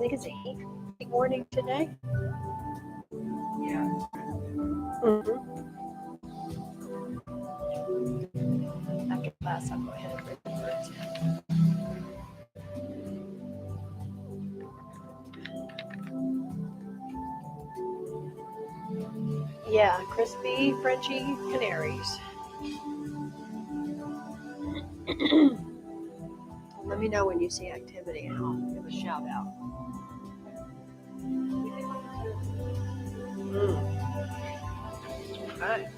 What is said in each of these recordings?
think it's a heat warning today. Yeah. Mm-hmm. After class, I'll go ahead and remember it. Yeah, crispy, Frenchy canaries. Let me know when you see activity and I'll give a shout out. Okay.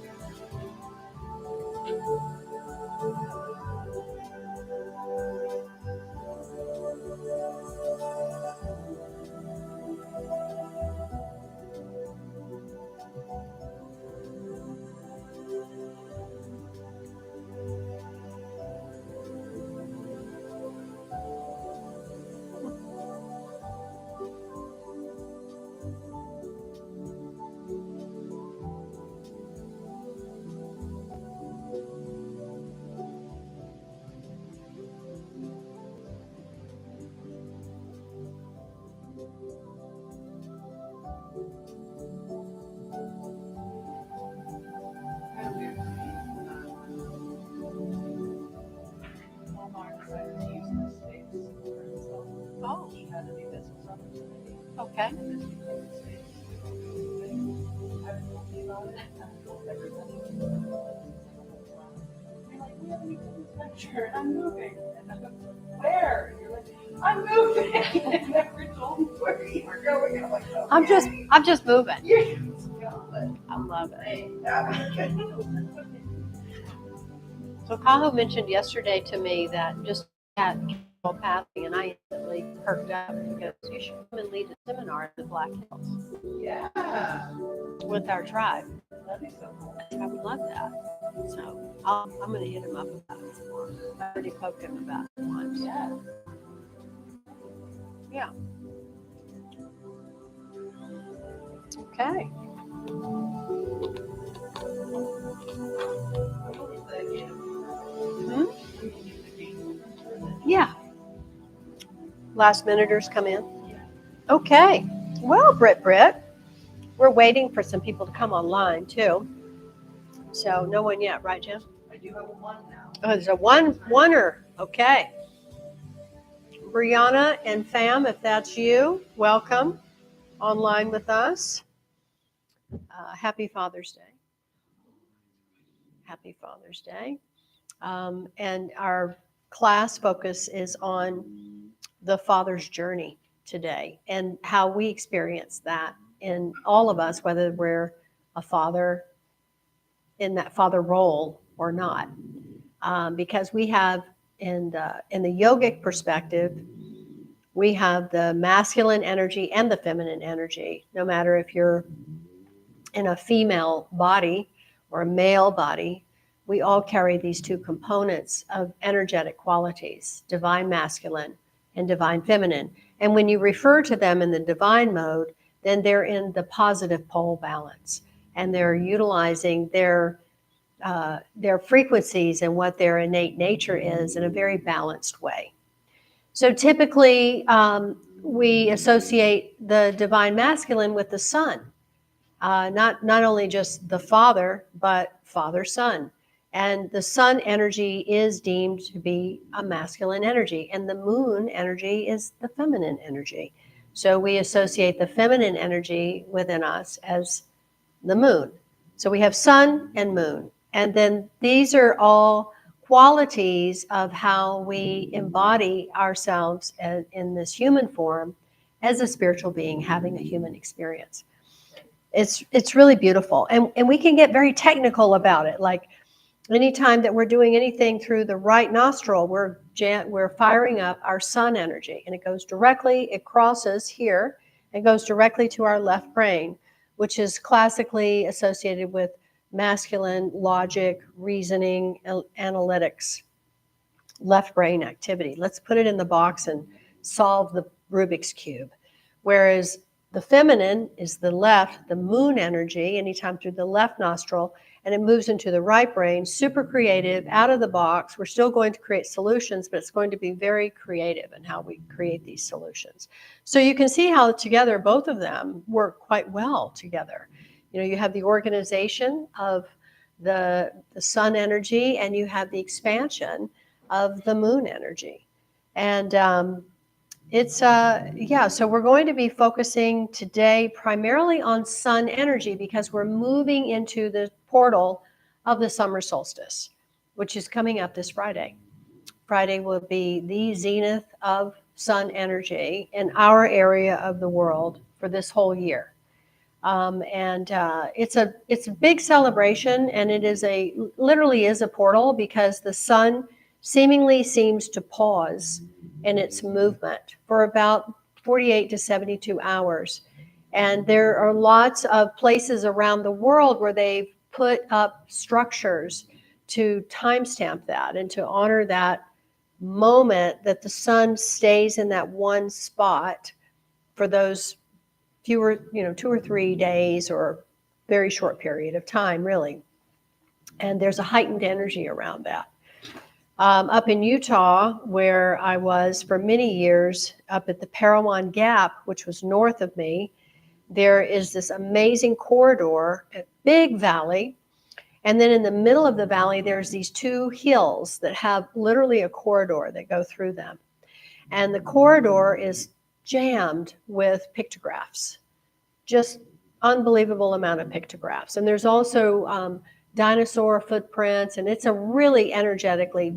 Oh, okay. Sure, I'm moving. Where? You're like, I'm moving. I never told you where you were going. I'm like, okay. I'm just moving. You're just going. I love it. Hey, So Kaho mentioned yesterday to me that just at passing, and I instantly perked up because you should come and lead a seminar in the Black Hills yeah. with our tribe. That'd be so cool. I would love that. So I'm going to hit him up about it more. I already poked him about it once. Yeah. Yeah. Okay. Hmm? Yeah. Last minuters come in. Okay. Well, Britt, we're waiting for some people to come online too. So no one yet, right, Jim? I do have a one now. Oh, there's a oneer. Okay. Brianna and Fam, if that's you, welcome online with us. Happy Father's Day. Happy Father's Day. And our class focus is on the father's journey today and how we experience that in all of us, whether we're a father in that father role or not. Because we have, in the yogic perspective, we have the masculine energy and the feminine energy. No matter if you're in a female body or a male body, we all carry these two components of energetic qualities, divine masculine and divine feminine. And when you refer to them in the divine mode, then they're in the positive pole balance, and they're utilizing their frequencies and what their innate nature is in a very balanced way. So typically, we associate the divine masculine with the sun, not only just the father, but father-son. And the sun energy is deemed to be a masculine energy, and the moon energy is the feminine energy. So we associate the feminine energy within us as the moon. So we have sun and moon. And then these are all qualities of how we embody ourselves in this human form as a spiritual being having a human experience. It's really beautiful. And we can get very technical about it. Like anytime that we're doing anything through the right nostril, we're firing up our sun energy, and it crosses here and goes directly to our left brain, which is classically associated with masculine logic, reasoning, analytics, left brain activity. Let's put it in the box and solve the Rubik's Cube. Whereas the feminine is the left, the moon energy, anytime through the left nostril, and it moves into the right brain, super creative, out of the box. We're still going to create solutions, but it's going to be very creative in how we create these solutions. So you can see how together both of them work quite well together. You have the organization of the sun energy, and you have the expansion of the moon energy. And so we're going to be focusing today primarily on sun energy because we're moving into the portal of the summer solstice, which is coming up this Friday. Friday will be the zenith of sun energy in our area of the world for this whole year. It's a big celebration, and it is literally is a portal because the sun seemingly seems to pause in its movement for about 48 to 72 hours. And there are lots of places around the world where they've put up structures to timestamp that and to honor that moment that the sun stays in that one spot for those fewer, 2 or 3 days or very short period of time, really. And there's a heightened energy around that. Up in Utah, where I was for many years, up at the Parowan Gap, which was north of me, there is this amazing corridor, a big valley. And then in the middle of the valley, there's these two hills that have literally a corridor that go through them. And the corridor is jammed with pictographs, just unbelievable amount of pictographs. And there's also dinosaur footprints, and it's a really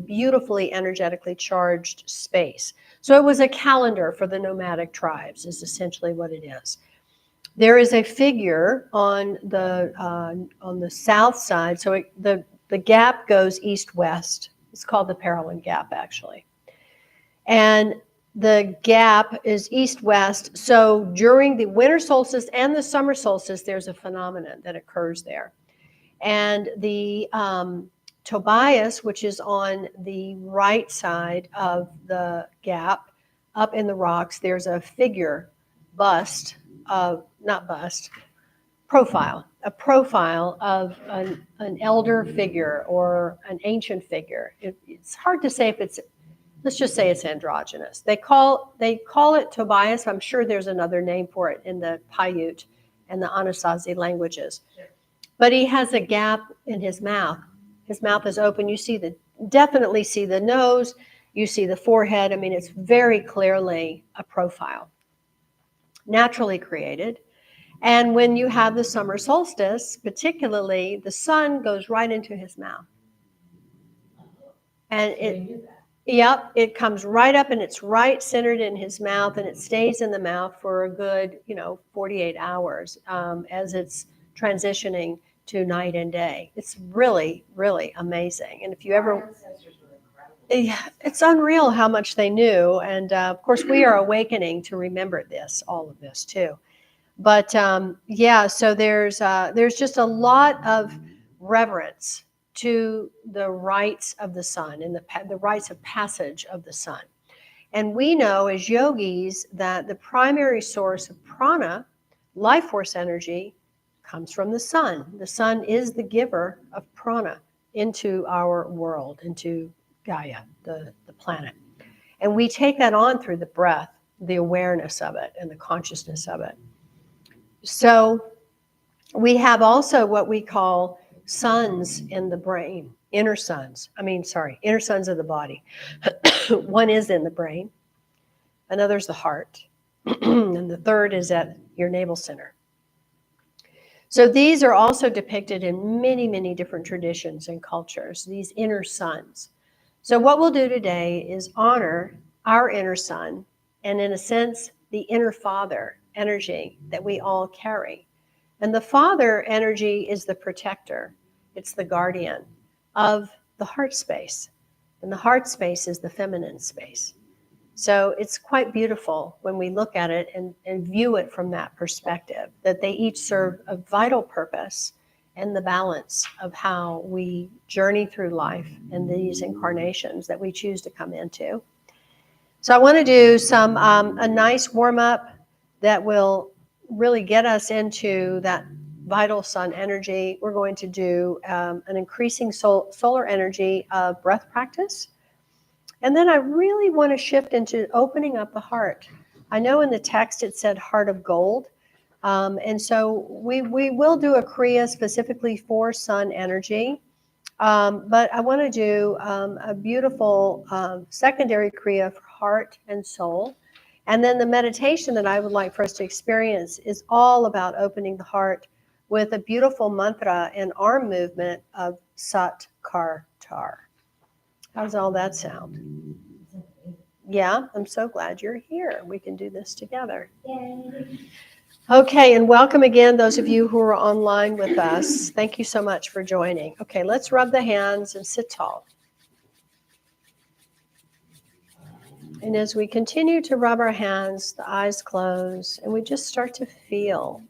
beautifully energetically charged space. So it was a calendar for the nomadic tribes, is essentially what it is. There is a figure on the south side. So the gap goes east-west. It's called the Parowan Gap, actually. And the gap is east-west. So during the winter solstice and the summer solstice, there's a phenomenon that occurs there. And the Tobias, which is on the right side of the gap, up in the rocks, there's a figure, a profile of an elder figure or an ancient figure. It's hard to say if let's just say it's androgynous. They call it Tobias. I'm sure there's another name for it in the Paiute and the Anasazi languages. But he has a gap in his mouth. His mouth is open. You definitely see the nose. You see the forehead. I mean, it's very clearly a profile, naturally created. And when you have the summer solstice, particularly, the sun goes right into his mouth. And it comes right up, and it's right centered in his mouth, and it stays in the mouth for a good, 48 hours as it's transitioning to night and day. It's really, really amazing. And if you ever, it's unreal how much they knew. And of course, we are awakening to remember all of this too. But so there's just a lot of reverence to the rites of the sun and the rites of passage of the sun. And we know as yogis that the primary source of prana, life force energy, comes from the sun. The sun is the giver of prana into our world, into Gaia, the planet. And we take that on through the breath, the awareness of it, and the consciousness of it. So we have also what we call suns in the brain, inner suns of the body. One is in the brain, another's the heart, and the third is at your navel center. So these are also depicted in many, many different traditions and cultures, these inner suns. So what we'll do today is honor our inner sun and, in a sense, the inner father energy that we all carry. And the father energy is the protector. It's the guardian of the heart space. And the heart space is the feminine space. So it's quite beautiful when we look at it and view it from that perspective, that they each serve a vital purpose in the balance of how we journey through life in these incarnations that we choose to come into. So I want to do a nice warm-up that will really get us into that vital sun energy. We're going to do an increasing solar energy breath practice. And then I really want to shift into opening up the heart. I know in the text it said heart of gold. And so we will do a Kriya specifically for sun energy. But I want to do a beautiful secondary Kriya for heart and soul. And then the meditation that I would like for us to experience is all about opening the heart with a beautiful mantra and arm movement of Sat Kar Tar. How does all that sound? Yeah, I'm so glad you're here. We can do this together. Yay. Okay, and welcome again, those of you who are online with us. Thank you so much for joining. Okay, let's rub the hands and sit tall. And as we continue to rub our hands, the eyes close, and we just start to feel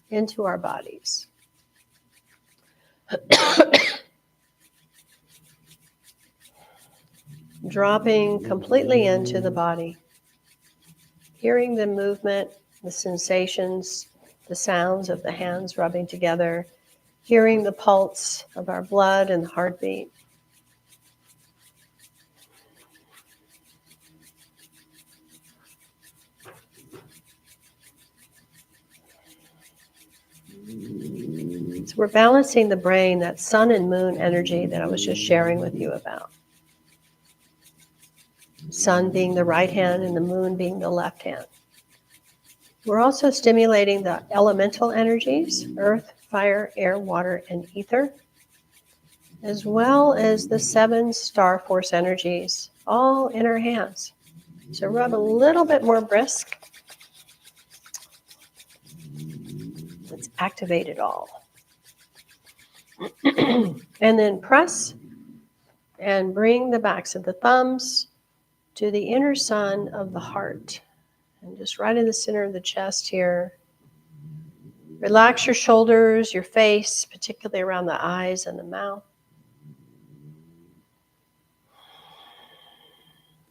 into our bodies. Dropping completely into the body, hearing the movement, the sensations, the sounds of the hands rubbing together, hearing the pulse of our blood and the heartbeat. So we're balancing the brain, that sun and moon energy that I was just sharing with you about. Sun being the right hand and the moon being the left hand. We're also stimulating the elemental energies, earth, fire, air, water, and ether, as well as the 7 star force energies, all in our hands. So rub a little bit more brisk. Let's activate it all. And then press and bring the backs of the thumbs to the inner sun of the heart. And just right in the center of the chest here. Relax your shoulders, your face, particularly around the eyes and the mouth.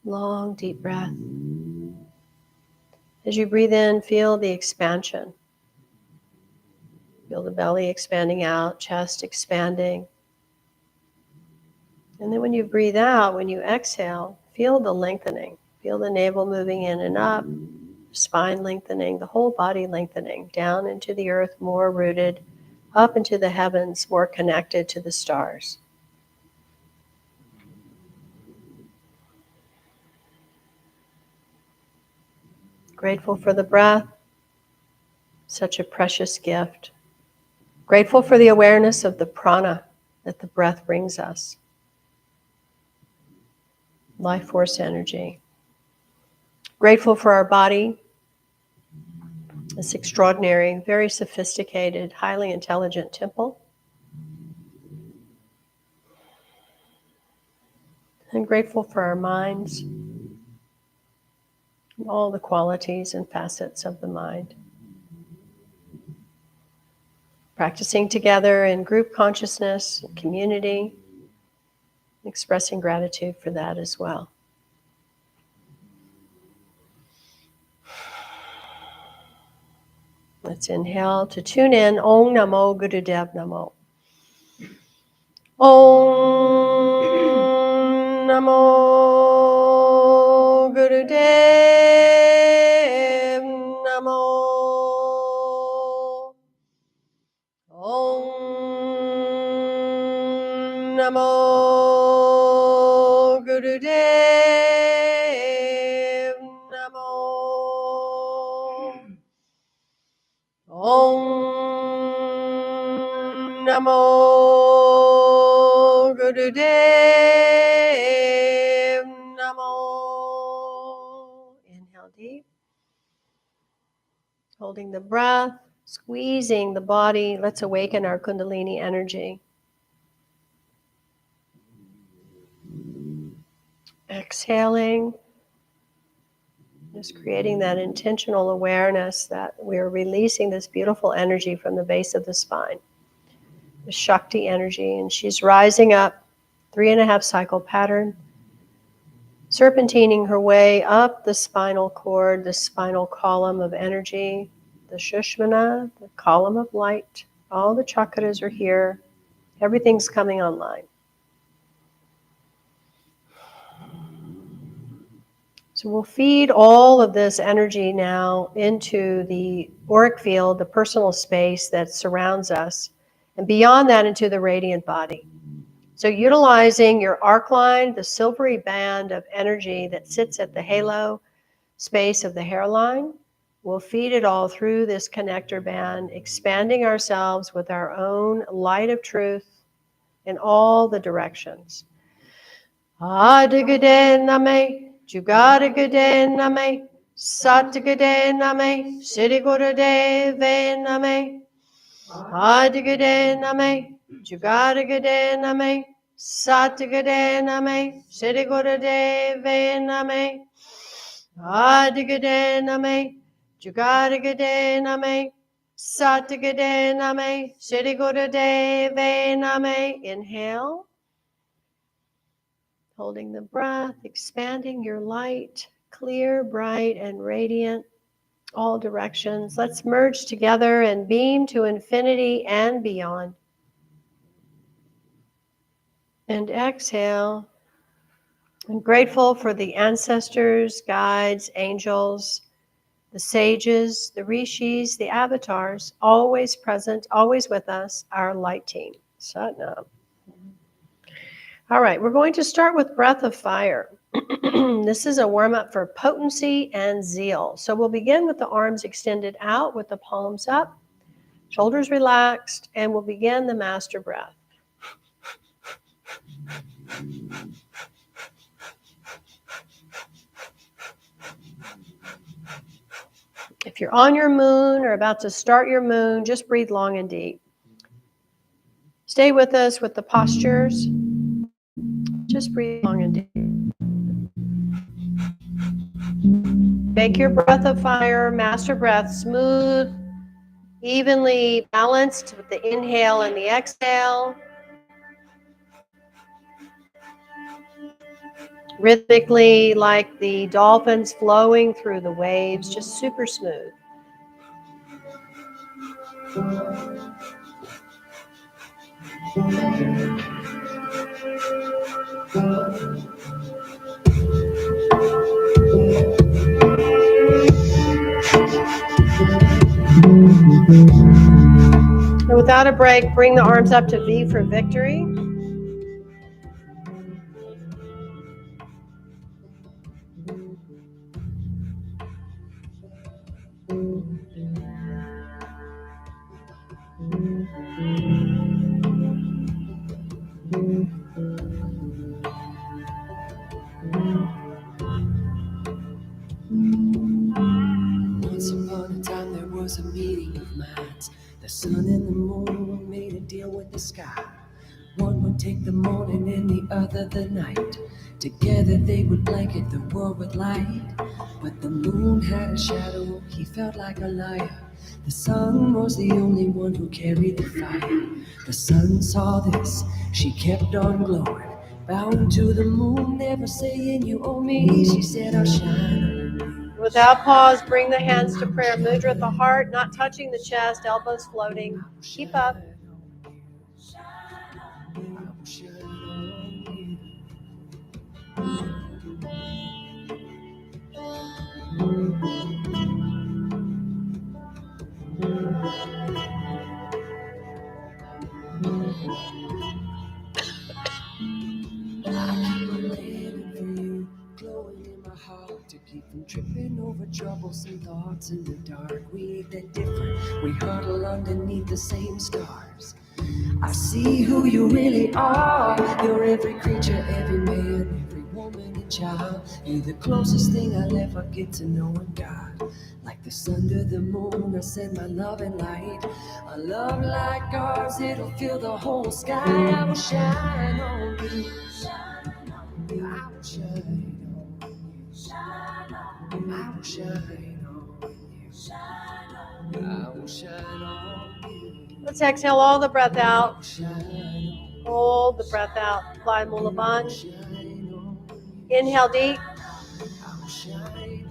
Long, deep breath. As you breathe in, feel the expansion. Feel the belly expanding out, chest expanding. And then when you breathe out, when you exhale, feel the lengthening. Feel the navel moving in and up, spine lengthening, the whole body lengthening, down into the earth, more rooted, up into the heavens, more connected to the stars. Grateful for the breath, such a precious gift. Grateful for the awareness of the prana that the breath brings us. Life force energy. Grateful for our body, this extraordinary, very sophisticated, highly intelligent temple. And grateful for our minds, and all the qualities and facets of the mind. Practicing together in group consciousness, community, expressing gratitude for that as well. Let's inhale to tune in. Om Namo Gurudev Namo. Om Namo Gurudev Namo. Om Namo Gurudev Namo. Om Namo Gurudev Namo. Inhale deep. Holding the breath, squeezing the body. Let's awaken our Kundalini energy. Exhaling. Just creating that intentional awareness that we're releasing this beautiful energy from the base of the spine. The Shakti energy, and she's rising up, 3.5 cycle pattern, serpentining her way up the spinal cord, the spinal column of energy, the Shushmana, the column of light, All the chakras are here. Everything's coming online. So we'll feed all of this energy now into the auric field, the personal space that surrounds us, and beyond that into the radiant body. So utilizing your arc line, the silvery band of energy that sits at the halo space of the hairline, we'll feed it all through this connector band, expanding ourselves with our own light of truth in all the directions. Adigade name, Jugadagade name, Satagade name, Siddhigurade name, Adigade name, Jugadagade name, Satagade name, Siddhigurade name, Adigade name, Jugadagade name, Satagade name, Siddhigurade name. Inhale. Holding the breath, expanding your light, clear, bright, and radiant, all directions. Let's merge together and beam to infinity and beyond. And exhale. I'm grateful for the ancestors, guides, angels, the sages, the rishis, the avatars, always present, always with us, our light team. Satnam. All right, we're going to start with breath of fire. This is a warm-up for potency and zeal. So we'll begin with the arms extended out with the palms up, shoulders relaxed, and we'll begin the master breath. If you're on your moon or about to start your moon, just breathe long and deep. Stay with us with the postures. Just breathe long and deep. Make your breath of fire, master breath, smooth, evenly balanced with the inhale and the exhale. Rhythmically, like the dolphins flowing through the waves, just super smooth. And without a break, bring the arms up to V for victory. Once upon a time there was a meeting of minds. The sun and the moon made a deal with the sky. One would take the morning and the other the night. Together they would blanket the world with light. But the moon had a shadow, he felt like a liar. The sun was the only one who carried the fire. The sun saw this, she kept on glowing. Bowing to the moon, never saying you owe me. She said I'll shine. Without pause, bring the hands to prayer mudra at the heart, not touching the chest, elbows floating. Keep up. To keep from tripping over troublesome thoughts in the dark. We ain't that different, we huddle underneath the same stars. I see who you really are. You're every creature, every man, every woman and child. You're the closest thing I'll ever get to knowing God. Like the sun to the moon, I send my love and light. A love like ours, it'll fill the whole sky. I will shine on you. I will shine on you. I will shine on you. I will shine on you. Let's exhale all the breath out. Hold the breath out. Apply Mula Bandha. Inhale deep.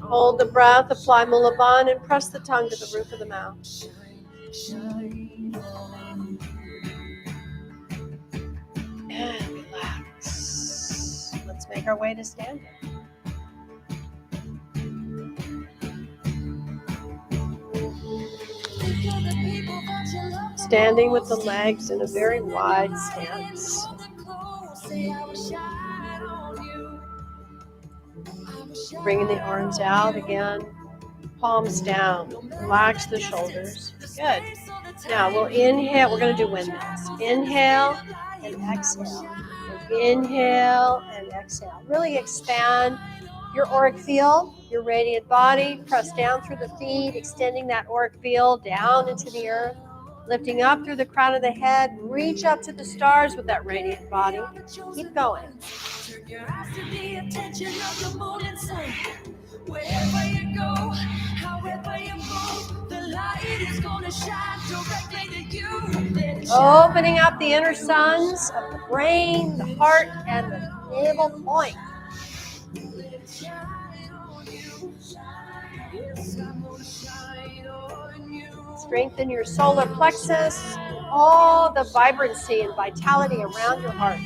Hold the breath. Apply Mula Bandha and press the tongue to the roof of the mouth. make our way to standing. Standing with the legs in a very wide stance. Bringing the arms out again, palms down. Relax the shoulders. Good. Now we'll inhale. We're going to do windmills. Inhale and exhale. Inhale and exhale. Really expand your auric field, your radiant body. Press down through the feet, extending that auric field down into the earth. Lifting up through the crown of the head. Reach up to the stars with that radiant body. Keep going. Turn your eyes to the attention of the moon and sun. Wherever you go, however you move, the light is gonna shine directly to you. Opening up the inner suns of the brain, the heart, and the navel point. Strengthen your solar plexus, all the vibrancy and vitality around your heart.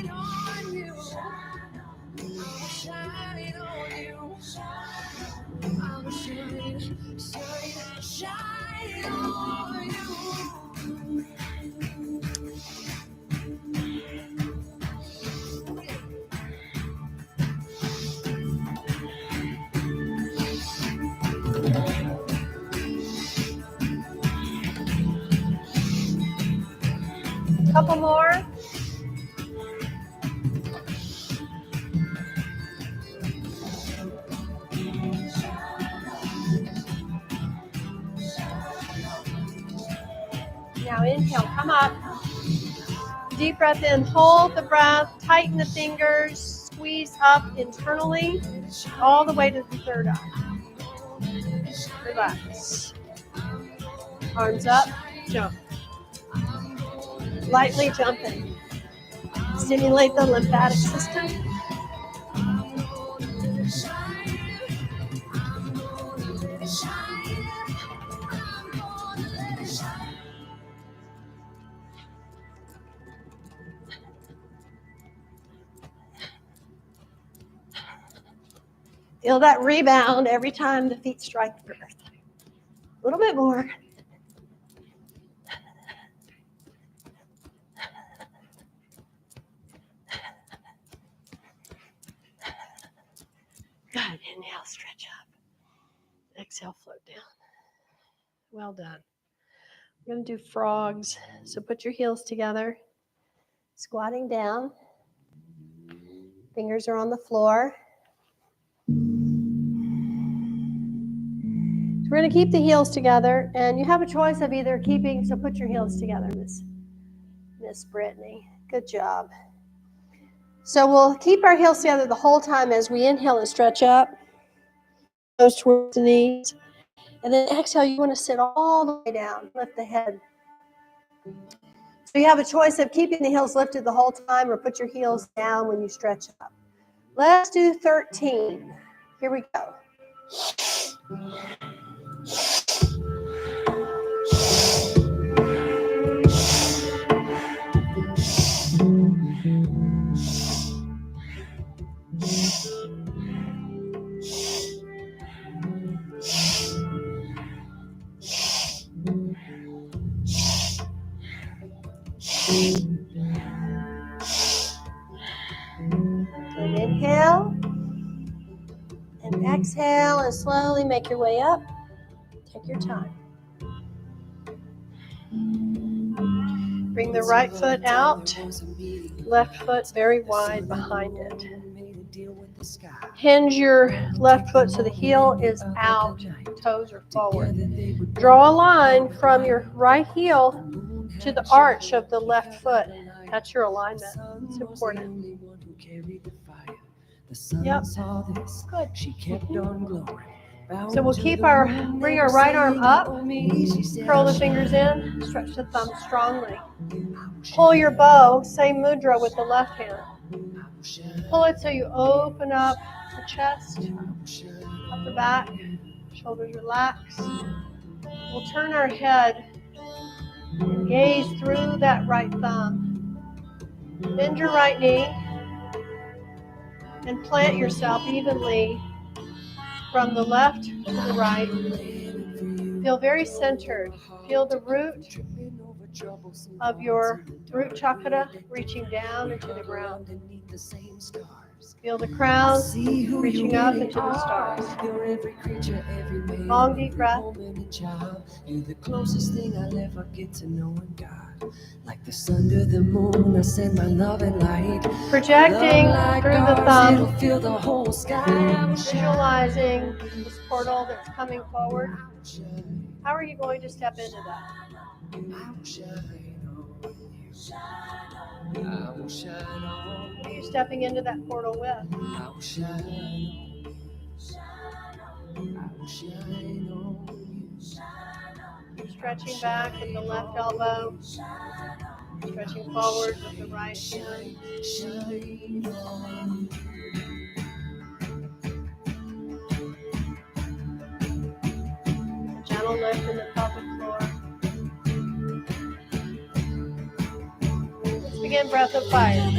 Couple more. Now inhale, come up. Deep breath in, hold the breath, tighten the fingers, squeeze up internally, all the way to the third eye. Relax. Arms up, jump. Lightly jumping. Stimulate the lymphatic system. Feel that rebound every time the feet strike the earth. A little bit more. Good. Inhale, stretch up. Exhale, float down. Well done. We're going to do frogs. So put your heels together. Squatting down. Fingers are on the floor. So we're going to keep the heels together. And you have a choice of either keeping, so put your heels together, Miss Brittany. Good job. So we'll keep our heels together the whole time as we inhale and stretch up. Nose towards the knees. And then exhale, you want to sit all the way down. Lift the head. So you have a choice of keeping the heels lifted the whole time or put your heels down when you stretch up. Let's do 13. Here we go. And inhale and exhale and slowly make your way up. Take your time. Bring the right foot out, left foot very wide behind it. Hinge your left foot so the heel is out, toes are forward. Draw a line from your right heel to the arch of the left foot. That's your alignment. It's important. Yep. Good. So we'll bring our right arm up, curl the fingers in, stretch the thumb strongly. Pull your bow, same mudra with the left hand. Pull it so you open up the chest, upper back, shoulders relax. We'll turn our head and gaze through that right thumb. Bend your right knee. and plant yourself evenly from the left to the right. Feel very centered. Feel the root of your root chakra reaching down into the ground. Feel the crown reaching up into the stars. Long deep breath. You're the closest thing I'll ever get to knowing God. Like the sun to the moon, I send my love and light. Projecting through the thumb, Fill the whole sky. visualizing this portal that's coming forward. How are you going to step into that? Who are you stepping into that portal with? Stretching back with the left elbow, stretching forward with the right hand. A gentle lift in the pelvic floor. Let's begin breath of fire.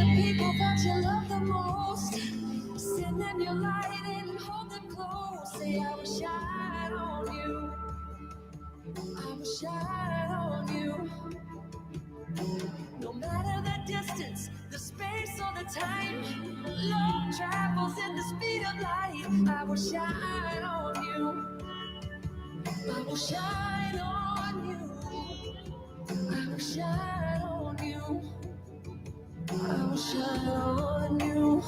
No matter the distance, the space or the time, love travels in the speed of light. I will shine on you. I will shine on you. I will shine on you. I will shine on you.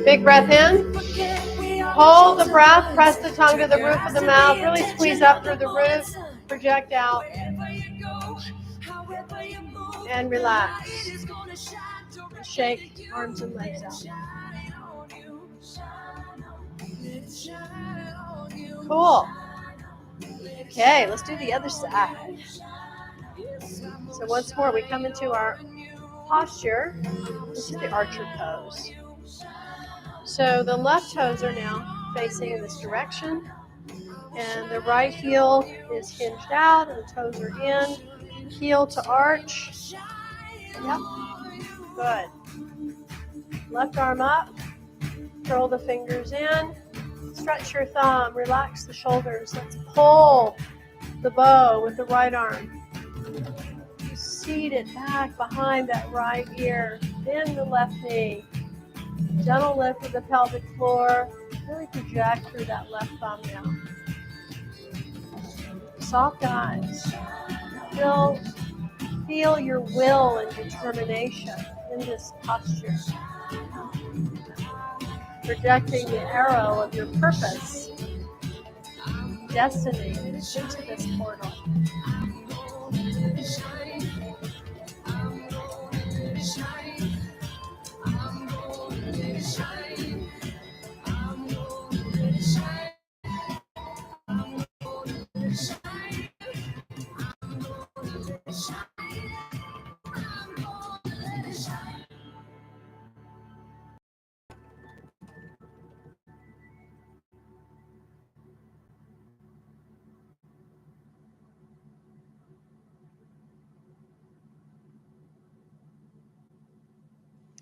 Big breath in. Hold the breath. Press the tongue to the roof of the mouth. Really squeeze up through the roof. Project out. And relax. Shake arms and legs out. Cool. Okay, let's do the other side. So once more, we come into our posture. This is the archer pose. So the left toes are now facing in this direction, and the right heel is hinged out, and the toes are in. Heel to arch. Yep. Good. Left arm up. Curl the fingers in. Stretch your thumb. Relax the shoulders. Let's pull the bow with the right arm. Seat it back behind that right ear. Bend the left knee. Gentle lift of the pelvic floor. Really project through that left thumb now. Soft eyes. Feel your will and determination in this posture. Projecting the arrow of your purpose, destiny into this portal.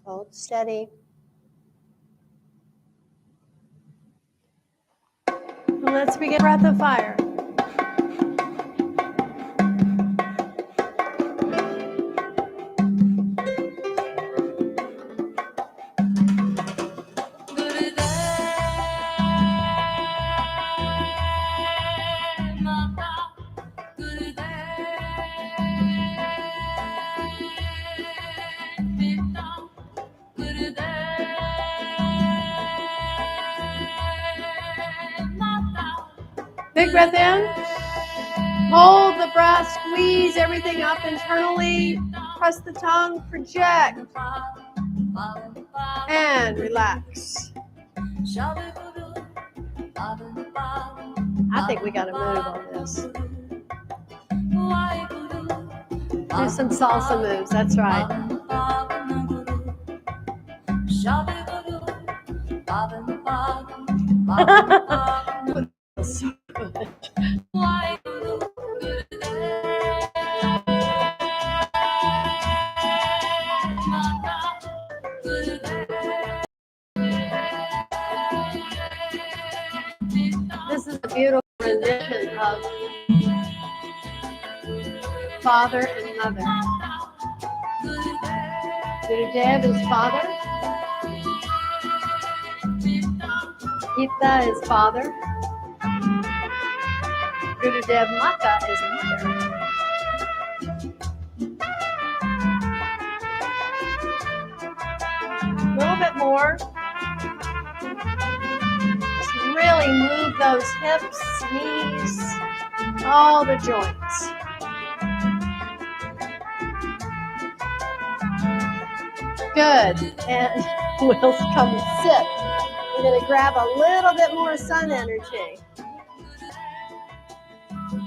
Hold steady. Let's begin breath of fire. Big breath in. Hold the breath. Squeeze everything up internally. Press the tongue. Project. And relax. I think we got to move on this. Do some salsa moves. That's right. So good. definition of father and mother. Gurudev is father. Gita is father. Gurudev Mata is mother. A little bit more. Just really move those hips, knees, all the joints. Good. And Will's come and sit. We're going to grab a little bit more sun energy.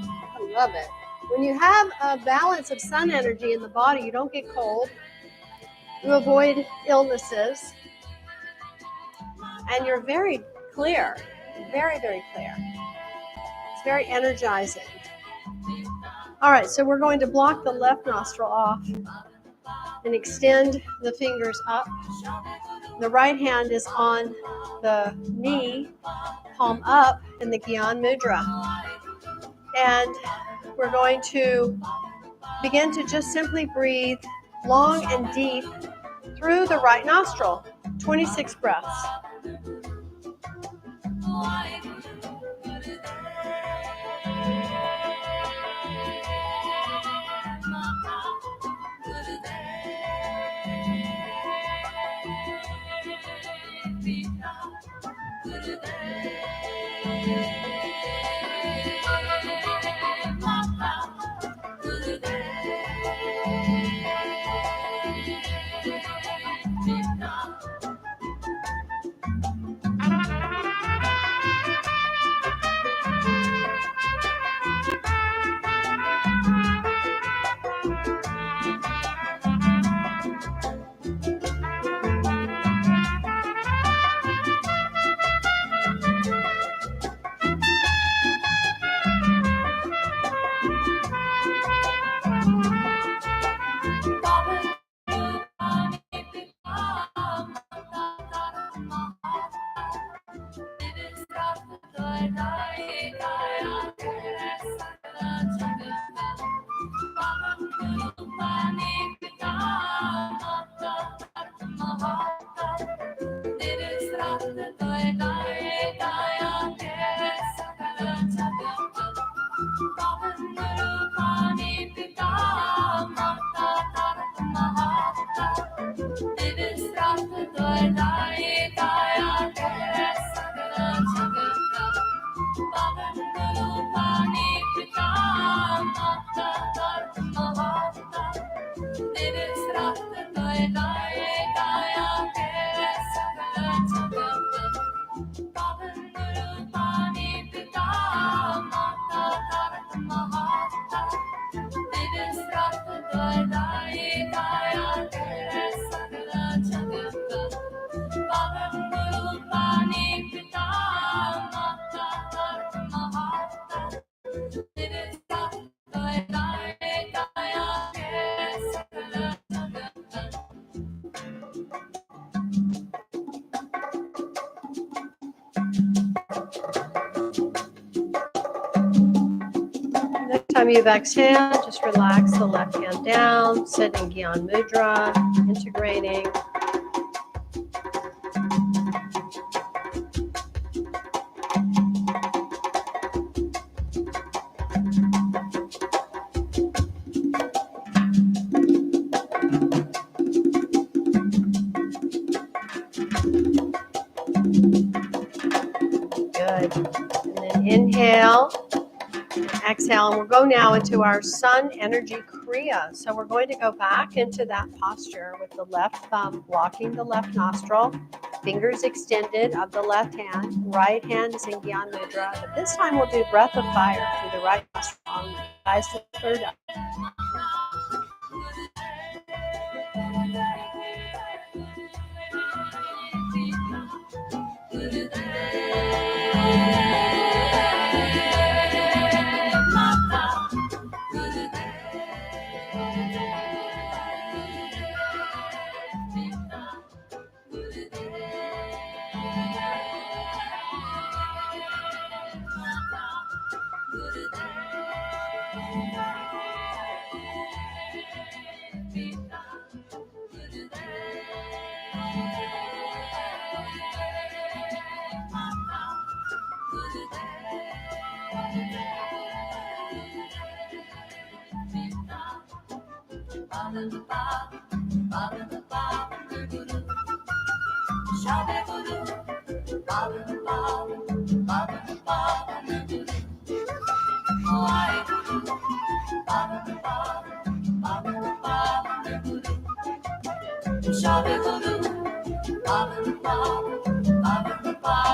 I love it. When you have a balance of sun energy in the body, you don't get cold. You avoid illnesses. And you're very clear. Very, very clear. It's very energizing. All right, so we're going to block the left nostril off and extend the fingers up. The right hand is on the knee, palm up in the Gyan Mudra. And we're going to begin to just simply breathe long and deep through the right nostril, 26 breaths. Next time you exhale, just relax the left hand down, sit in Gyan Mudra, integrating. Good. And then inhale. Exhale, and we'll go now into our sun energy kriya. So we're going to go back into that posture with the left thumb blocking the left nostril, fingers extended of the left hand, right hand is in Gyan Mudra. But this time we'll do breath of fire through the right nostril, eyes to the third eye.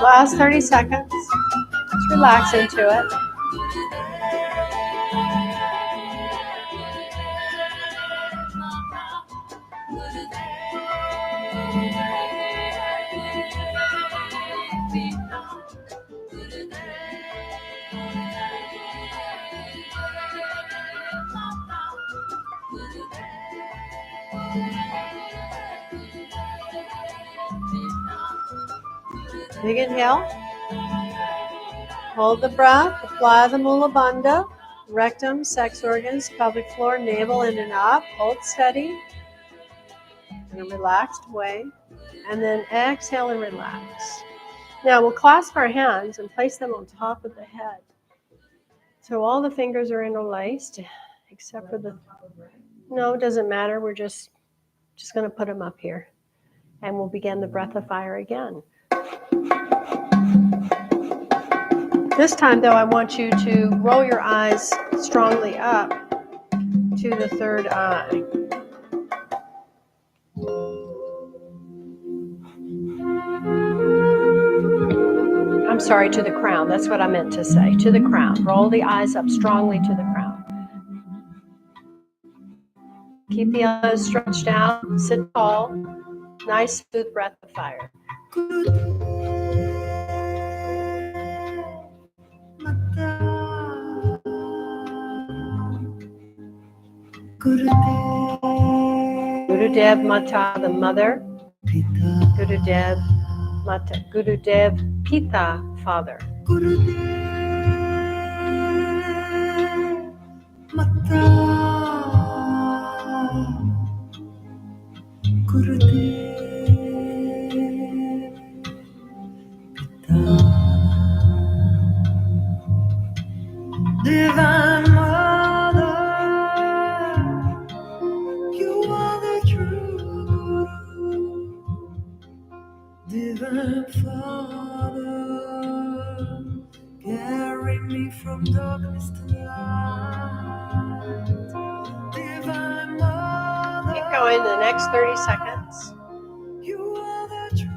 Last 30 seconds. Just relax into it. Big inhale. Hold the breath. Apply the Mula Bandha. Rectum, sex organs, pelvic floor, navel in and up. Hold steady in a relaxed way. And then exhale and relax. Now we'll clasp our hands and place them on top of the head. So all the fingers are interlaced, except for the... No, it doesn't matter. We're just going to put them up here. And we'll begin the breath of fire again. This time, though, I want you to roll your eyes strongly up to the third eye. I'm sorry, to the crown. That's what I meant to say. To the crown. Roll the eyes up strongly to the crown. Keep the elbows stretched out. Sit tall. Nice, smooth breath of fire. Gurudev Mata, the mother. Gurudev Mata. Gurudev Pita, father. Divine Mother, you are the truth. Divine Father, carry me from darkness to light. Divine Mother, Keep going the next 30 seconds. you are the truth.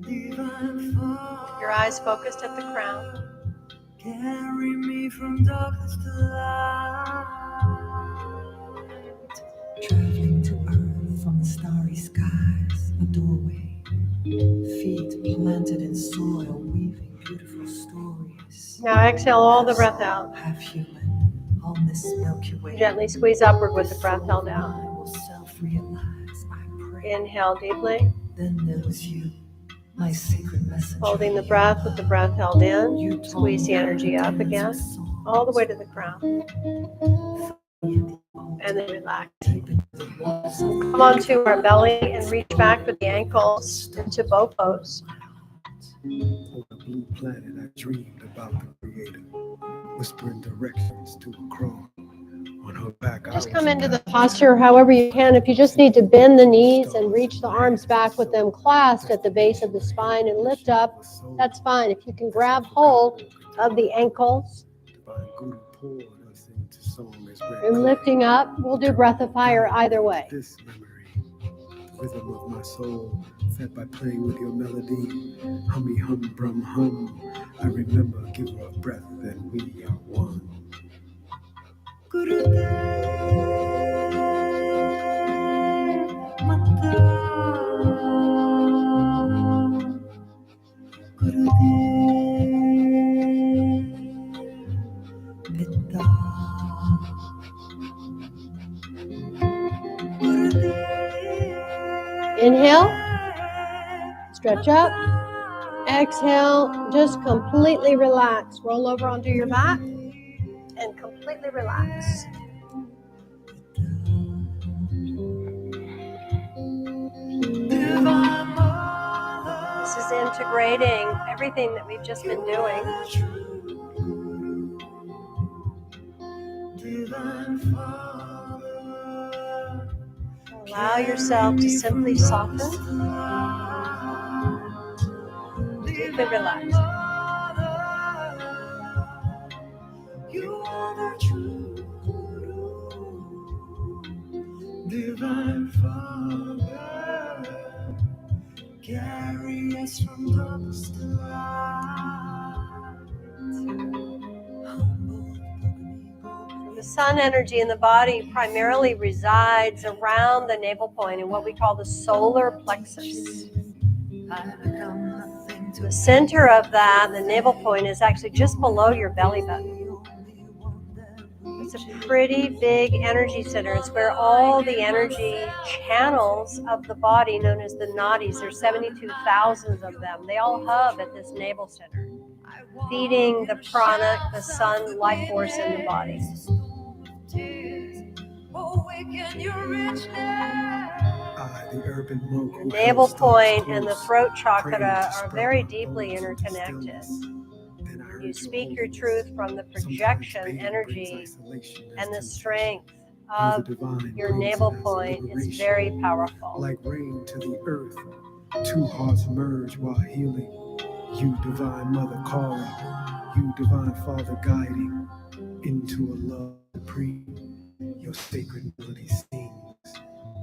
Divine Father, Your eyes focused at the crown. carry me from darkness to light. Traveling to earth from the starry skies, a doorway, feet planted in soil, weaving beautiful stories. Now exhale all the breath out. Half human, on this Milky Way. Gently squeeze upward with the breath held out. I will self-realize, I pray. Inhale deeply. Then there was you, my secret messenger. Holding the breath with the breath held in. You Squeeze the energy up again. All the way to the crown. And then relax. Come onto our belly and reach back with the ankles into bow pose. On a blue planet, I dreamed about the Creator, whispering directions to a crow. On her back, Just come into the posture however you can. If you just need to bend the knees and reach the arms back with them clasped at the base of the spine and lift up, that's fine. If you can grab hold of the ankles and lifting up, we'll do breath of fire either way. This memory, the rhythm of my soul, fed by playing with your melody. Hummy, hum, brum, hum. I remember, giver of breath, and we are one. Inhale, stretch up. Exhale, just completely relax. Roll over onto your back and completely relax. This is integrating everything that we've just been doing. Allow yourself to simply soften, deeply relax. You are the true divine Father. Carry us from darkness to light. The sun energy in the body primarily resides around the navel point in what we call the solar plexus. The center of that, the navel point, is actually just below your belly button. It's a pretty big energy center. It's where all the energy channels of the body, known as the nadis, there's 72,000 of them. They all hub at this navel center, feeding the prana, the sun life force in the body. The urban monk The who navel held point stars and the close, throat chakra praying to are sprout very my deeply bones in interconnected. stillness. Then I heard You your speak your holiness. truth from the Sometimes projection pain energy brings isolation as and the temptation. strength You, the of divine, your brings navel it as point is liberation. very powerful. Like rain to the earth, two hearts merge while healing. You, divine mother, calling. You, divine father, guiding into a love supreme. Your sacred melody sings.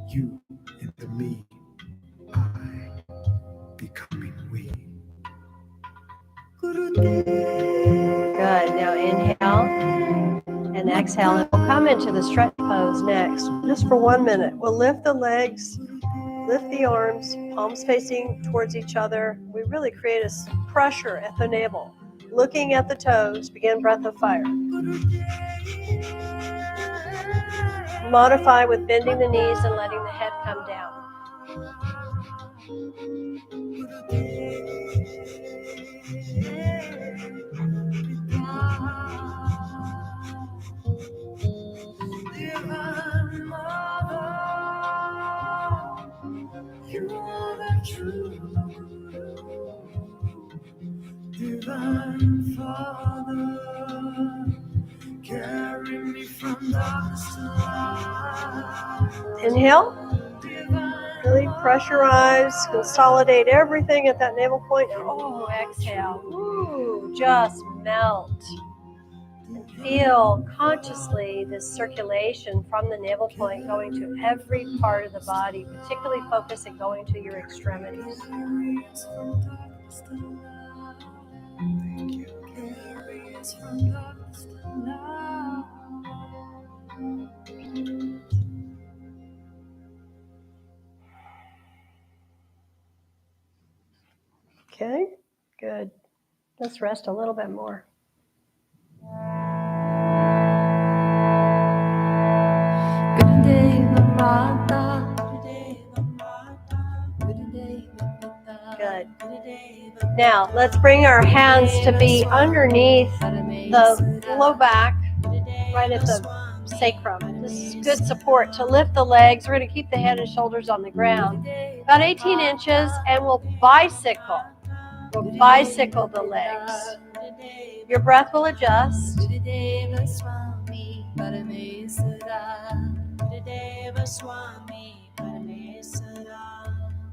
You into me, I becoming we. Good. Now inhale and exhale. And we'll come into the stretch pose next, just for 1 minute. We'll lift the legs, lift the arms, palms facing towards each other. We really create a pressure at the navel. Looking at the toes, begin breath of fire. Modify with bending the knees and letting the head come down. Divine Mother, you are the true divine Father. Carry me from darkness to light. Inhale. Really pressurize, consolidate everything at that navel point. Oh, exhale. Ooh, just melt. And feel consciously this circulation from the navel point going to every part of the body, particularly focus it going to your extremities. Carry us from darkness to light. Thank you. Carry us from darkness to light. Okay, good. Let's rest a little bit more. Good. Now, let's bring our hands to be underneath the low back, right at the sacrum. This is good support to lift the legs. We're going to keep the head and shoulders on the ground. About 18 inches, and we'll bicycle. We'll bicycle the legs. Your breath will adjust.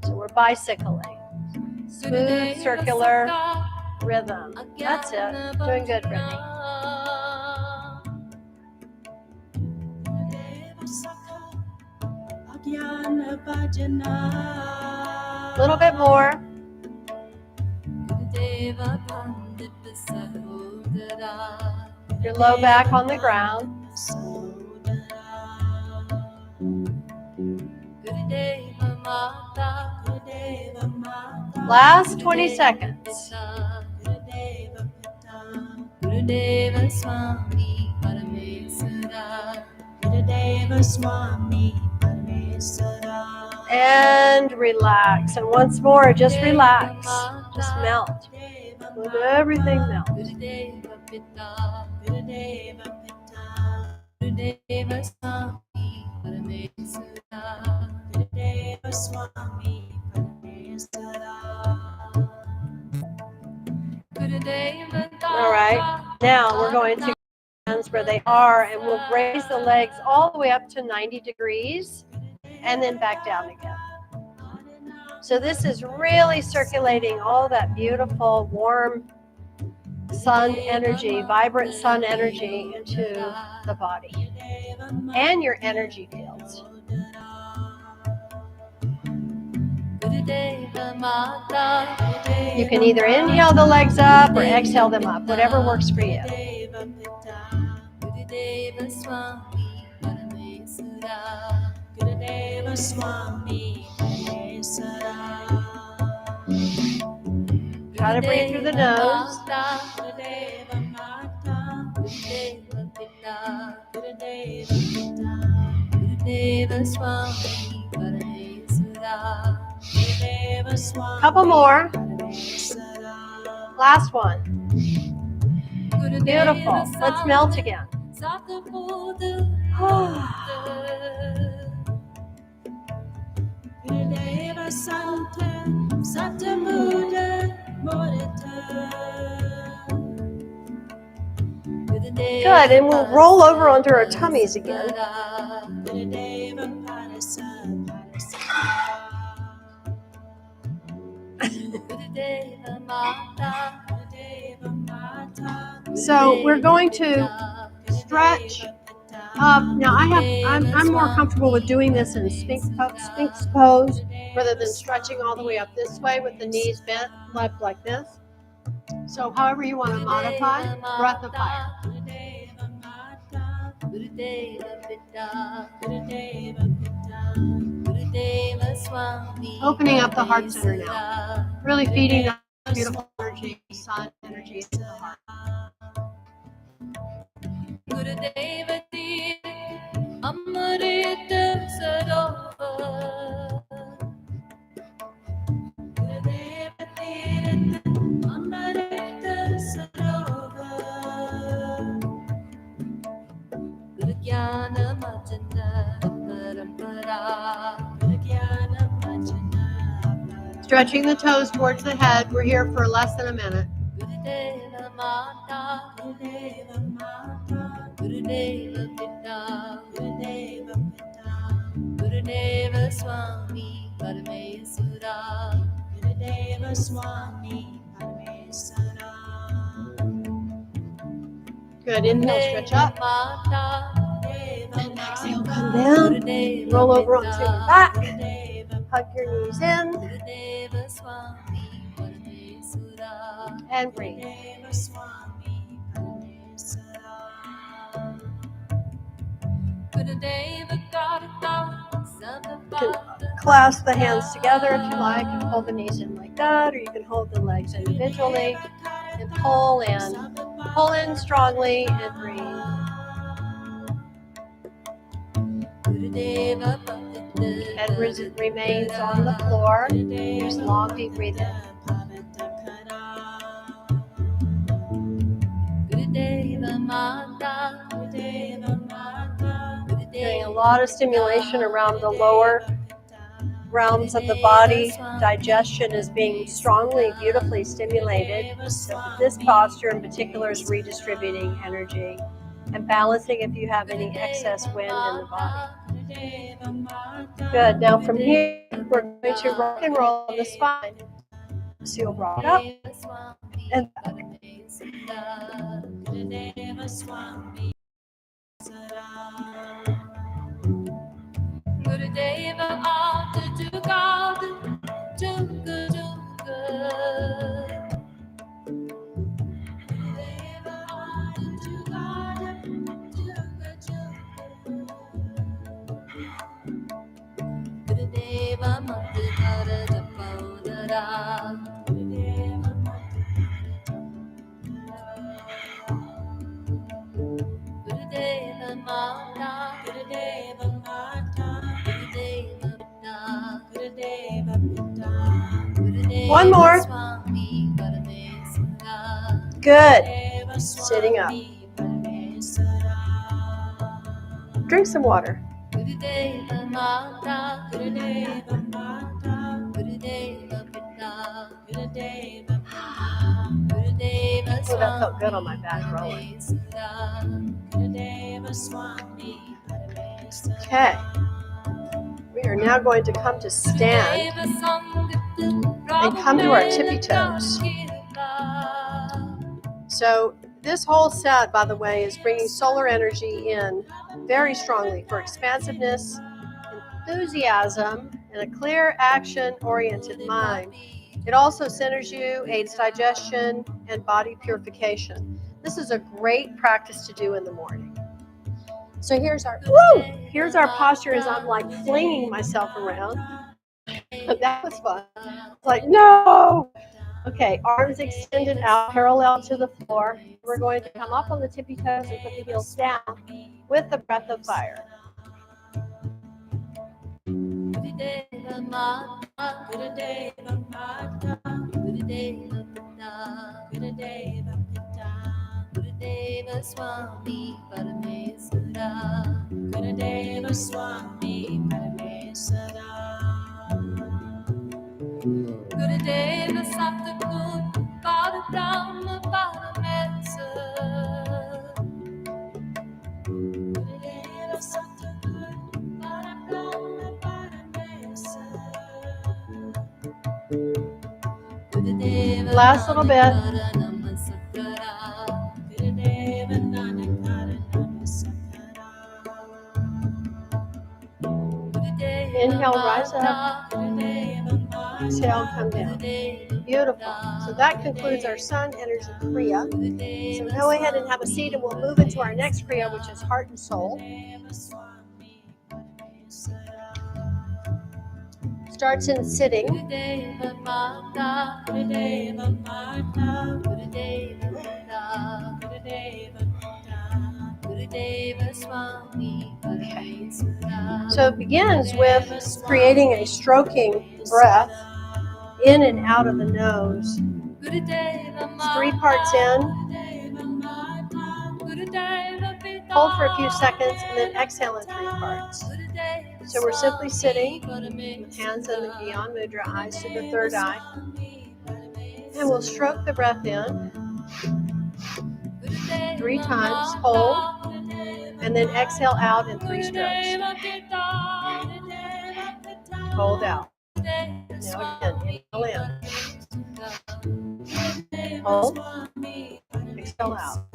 So we're bicycling. Smooth, circular rhythm. That's it. Doing good, Brittany. A little bit more. Your low back on the ground. Last 20 seconds. And relax. And once more, just relax. Just melt. Let everything melt. All right. Now we're going to arms where they are, and we'll raise the legs all the way up to 90 degrees and then back down again. So this is really circulating all that beautiful, warm sun energy, vibrant sun energy into the body and your energy fields. You can either inhale the legs up or exhale them up, whatever works for you. Try to breathe through the nose. Couple more. Last one. Beautiful. Let's melt again. Good, and we'll roll over onto our tummies again. So we're going to stretch up. Now I'm more comfortable with doing this in Sphinx pose rather than stretching all the way up this way with the knees bent left like this. So however you want to modify, breath of fire. Opening up the heart center now. Really feeding that beautiful energy, sun energy into the heart. Stretching the toes towards the head. We're here for less than a minute. Good. Inhale, stretch up. And exhale, come down. Roll over onto your back. Hug your knees in. And breathe. You can clasp the hands together if you like and pull the knees in like that, or you can hold the legs individually and pull in. Pull in strongly and breathe. Head remains on the floor. Just long, deep breathing. Doing a lot of stimulation around the lower realms of the body. Digestion is being strongly, beautifully stimulated. So this posture in particular is redistributing energy and balancing if you have any excess wind in the body. Good. Now from here, we're going to rock and roll on the spine. So you'll rock up and back. One more. Good. Sitting up. Drink some water. Oh, that felt good on my back rolling. Okay. We are now going to come to stand and come to our tippy toes. So this whole set, by the way, is bringing solar energy in very strongly for expansiveness, enthusiasm, and a clear action-oriented mind. It also centers you, aids digestion, and body purification. This is a great practice to do in the morning. So here's our posture as I'm like flinging myself around. That was fun. It's like, no! Okay, arms extended out parallel to the floor. We're going to come up on the tippy toes and put the heels down with the breath of fire. Gurudeva Saptakut Pada Brahma Pada Mesa Gurudeva Saptakut Pada Brahma Pada Mesa Last little bit. Gurudeva Nanakara Namasakara Inhale, rise up. Exhale, come down. Beautiful. So that concludes our sun energy kriya. So go ahead and have a seat and we'll move into our next kriya, which is heart and soul. Starts in sitting. Okay. So it begins with creating a stroking breath in and out of the nose. It's 3 parts in. Hold for a few seconds and then exhale in 3 parts. So we're simply sitting with hands in the Gyan Mudra, eyes to the third eye. And we'll stroke the breath in 3 times, hold, and then exhale out in 3 strokes. Hold out. Now again, inhale in. Hold. Exhale out.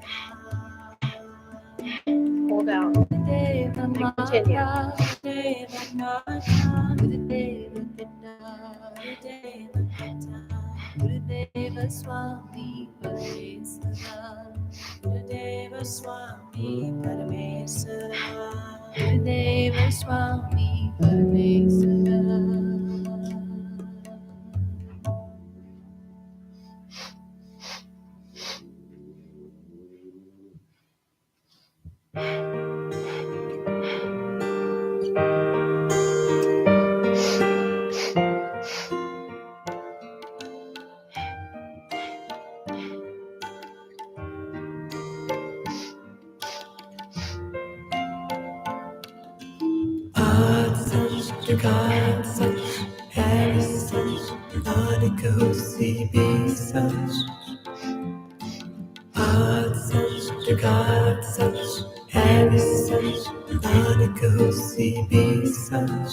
Hold out. And continue. Gurudeva Swami Paramesara Gurudeva Swami Paramesara Gurudeva Swami Paramesara. God such, Harry such, Monica Hosi be such. God such, to God such, Harry such, Monica Hosi be such.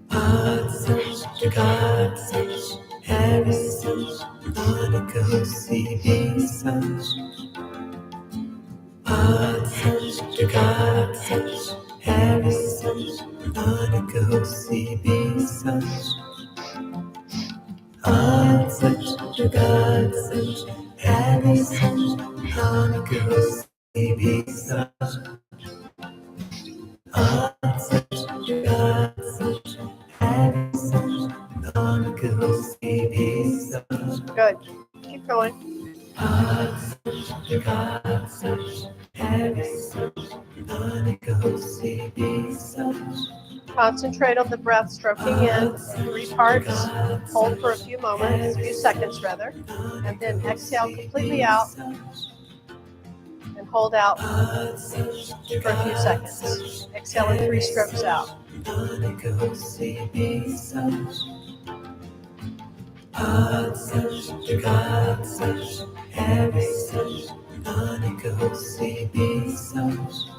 God such, to God such, Harry such, Monica Hosi be such. God such, to God such, Harry such, Monica Hosi be such. God such, to God such, Harry such, Monica Hosi be such. God such, to God such, Harry such, Monica Hosi be such. Good. Keep going. God such, to God such, Harry such, Monica Hosi be such. Concentrate on the breath stroking in 3 parts. Hold for a few moments, a few seconds rather, and then exhale completely out and hold out for a few seconds. Exhale in 3 strokes out. God such, to God such, Harry such, Monica CB such.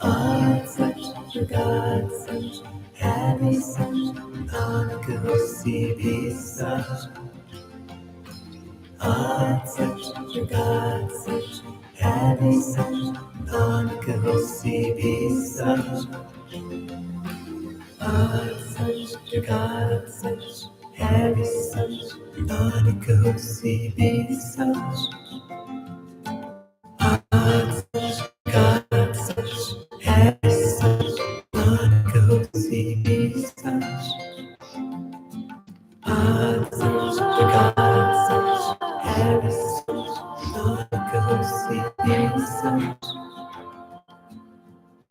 Art such, regard such, heavy such, Monica CB such. Art such, regard such, heavy such, Monica CB such. Art such, regard such, heavy such, Monica CB such. Art such, regard such, heavy such, Monica CB such. Art such, regard such, heavy such,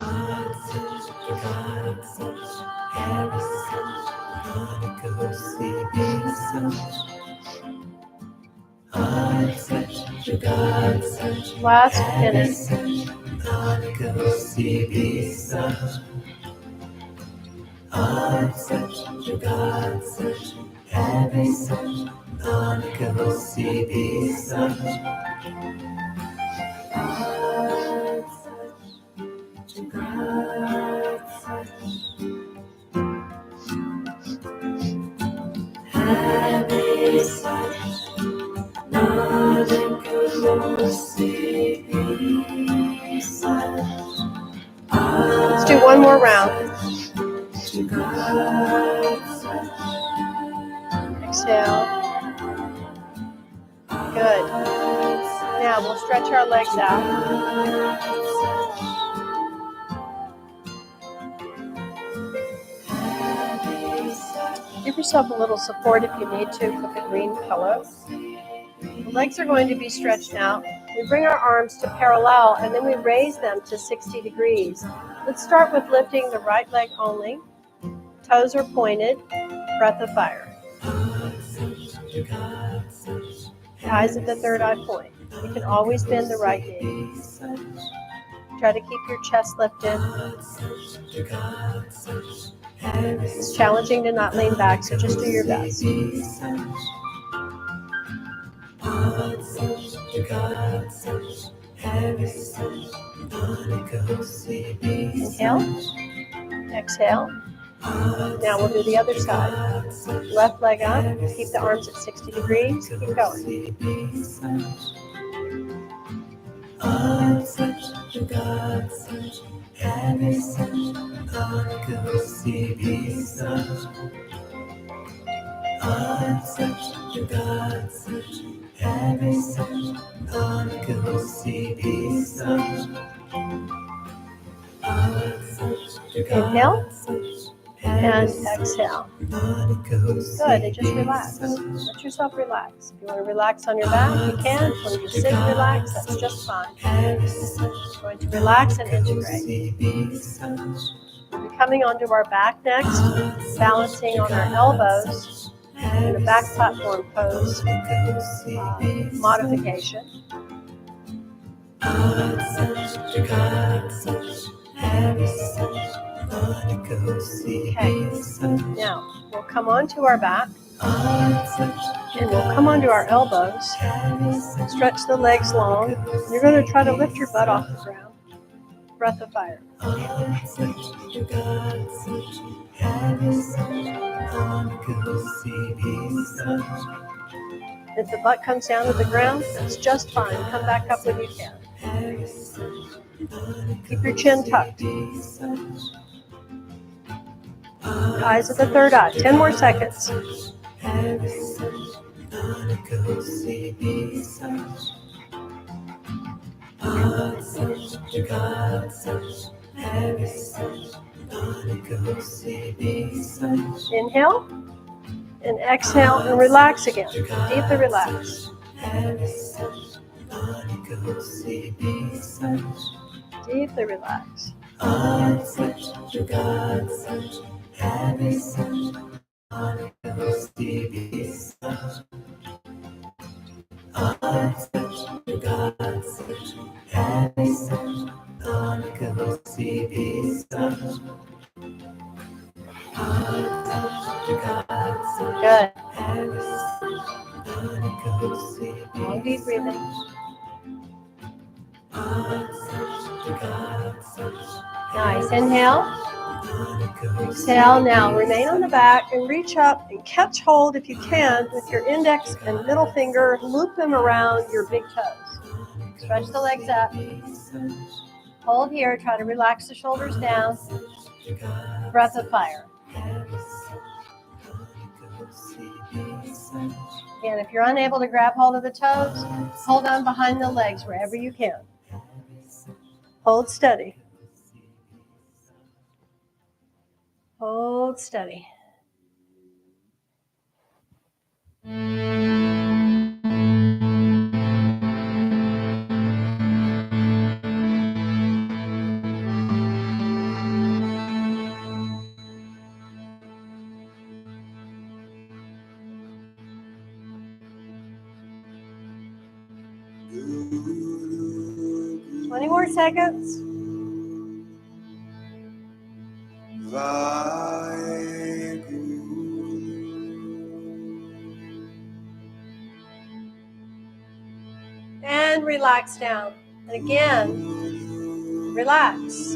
Monica CB such. Art such, regard such, heavy such, Monica CB such. Art such, regard such, Last heavy minute. such, Monica CB such. Art such, regard such, heavy such, Monica CB such. Art such, regard such, heavy such, Monica CB such. Let's do one more round. Exhale. Good. Now we'll stretch our legs out. Give yourself a little support if you need to with a green pillow. The legs are going to be stretched out. We bring our arms to parallel and then we raise them to 60 degrees. Let's start with lifting the right leg only. Toes are pointed. Breath of fire. Eyes at the third eye point. You can always bend the right knee. Try to keep your chest lifted. It's challenging to not lean back, so just do your best. Inhale. Exhale. Now we'll do the other side. Left leg up. Keep the arms at 60 degrees. Keep going. Inhale and exhale. Good, and just relax. Let yourself relax. If you want to relax on your back, you can. If you want to just sit and relax, that's just fine. We're going to relax and integrate. We'll be coming onto our back next, balancing on our elbows in a back platform pose modification. Okay, now we'll come onto our back and we'll come onto our elbows. Stretch the legs long. You're going to try to lift your butt off the ground. Breath of fire. If the butt comes down to the ground, that's just fine. Come back up when you can. Keep your chin tucked. Eyes at the third eye. 10 more seconds. Inhale and exhale and relax again. Deeply relax. Deeply relax. Good. Long deep breathing. Nice. Inhale. Exhale. Now remain on the back and reach up and catch hold, if you can, with your index and middle finger. Loop them around your big toes. Stretch the legs up. Hold here. Try to relax the shoulders down. Breath of fire. Again, if you're unable to grab hold of the toes, hold on behind the legs wherever you can. Hold steady. Hold steady. Guru, 20 more seconds. And relax down. And again, relax.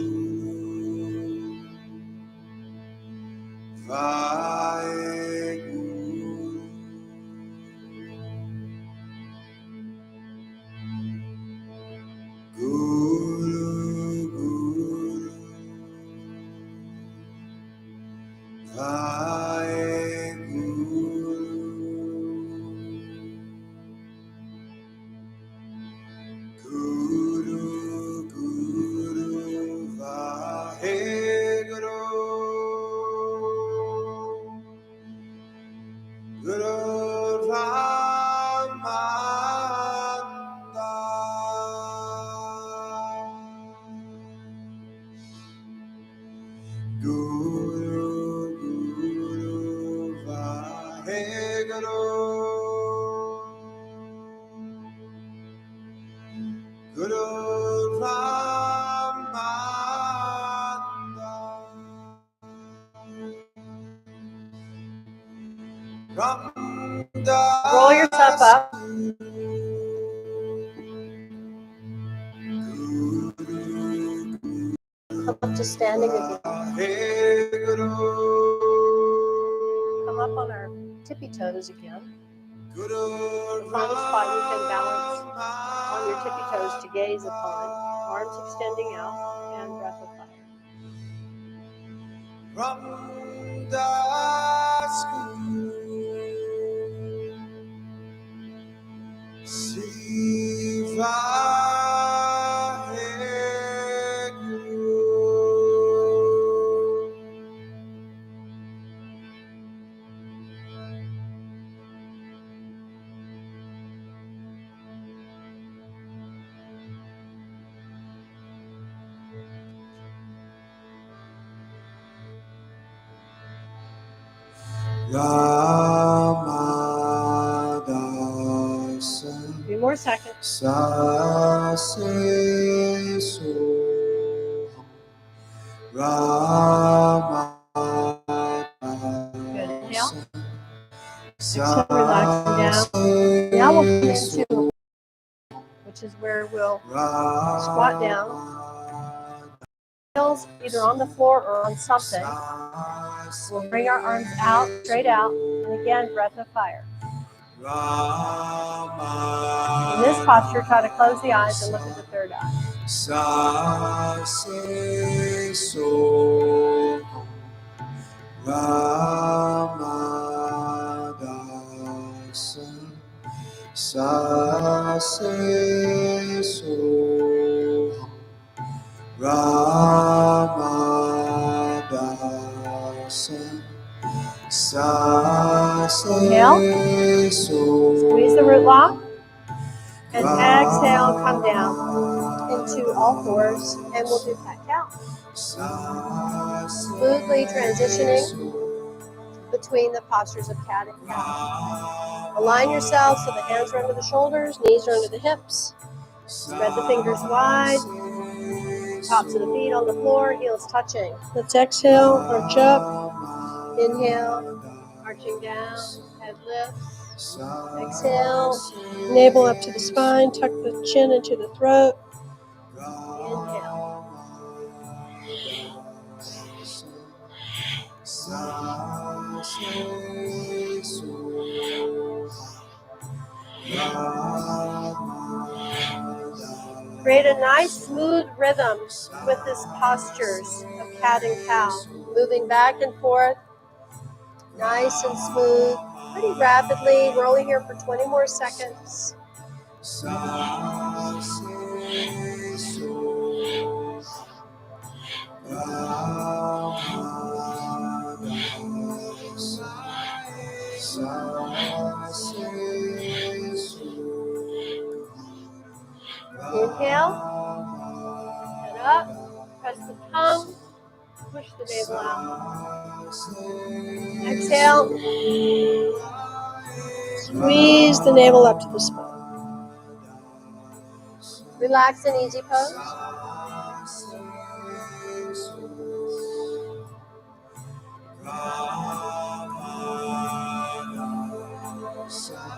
Roll yourself up. Come up to standing again. Come up on our tippy toes again. Find a spot you can balance on your tippy toes to gaze upon. Arms extending out, and breath of fire. Ramadasa 3 more seconds. Sase so Good. Inhale. Exhale, relaxing down. Now we'll come into, which is where we'll squat down. Heels either on the floor or on something. We'll bring our arms out, straight out, and again, breath of fire. In this posture, try to close the eyes and look at the third eye. Sase so Ramadasa Sase so Ramadasa Inhale. Sase so Squeeze the root lock. And exhale, come down into all fours, and we'll do cat cow. Smoothly transitioning between the postures of cat and cow. Align yourself so the hands are under the shoulders, knees are under the hips. Spread the fingers wide. Tops of the feet on the floor, heels touching. Let's exhale, arch up. Inhale, arching down, head lifts. Exhale, navel up to the spine, tuck the chin into the throat. Inhale. Create a nice smooth rhythm with this postures of cat and cow. Moving back and forth, nice and smooth, pretty rapidly. We're only here for 20 more seconds. Inhale, head up, press the tongue, push the navel out. Exhale, squeeze the navel up to the spine. Relax in easy pose.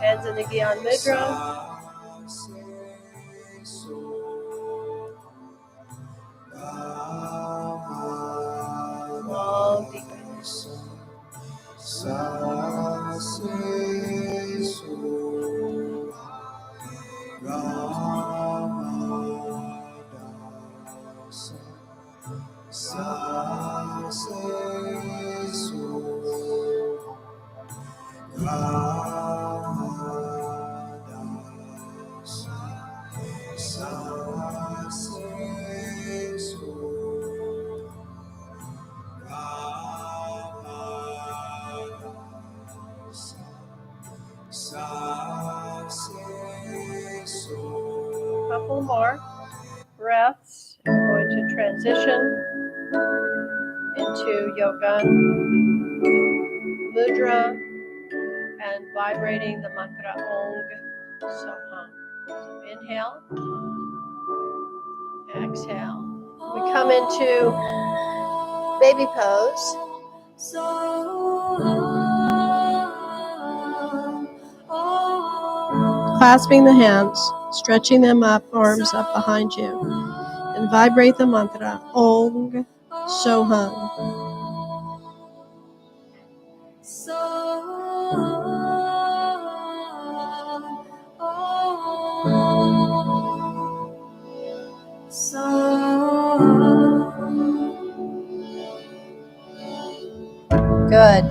Hands in the Gyan Mudra. Long deep breaths. Couple more breaths. I'm going to transition into yoga mudra and vibrating the mantra Om Soham. So inhale, exhale. We come into baby pose. Clasping the hands, stretching them up, arms up behind you, and vibrate the mantra Om Soham. Good.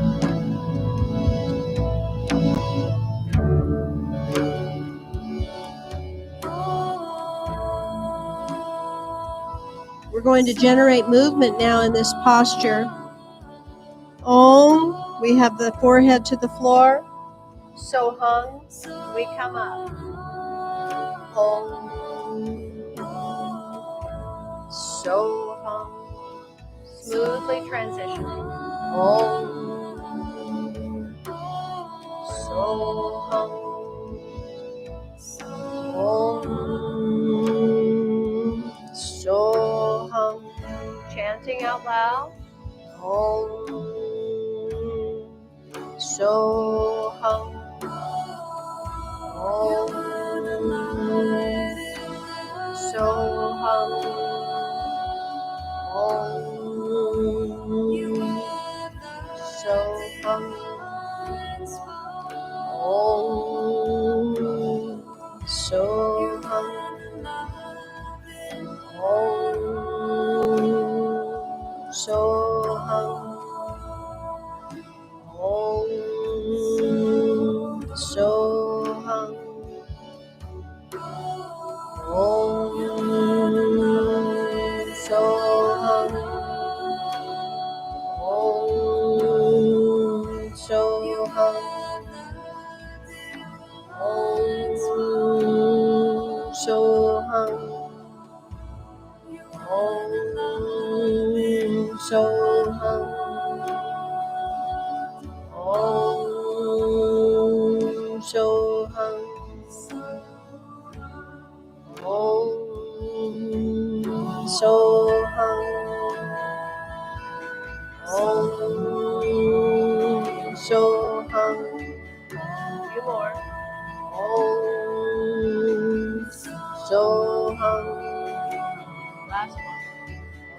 We're going to generate movement now in this posture. Om, we have the forehead to the floor. Soham, we come up. Om, Soham, smoothly transitioning. Om, Soham, Om, Soham, chanting out loud. Om, Soham, Om, Soham, Om, Soham, Om, Soham, Om, Soham, Om, Soham, Om, Soham, Om, Soham, Om, Soham, Om, Soham, Om, Soham, Om, Soham, Om, Soham. A few more. Om, Soham,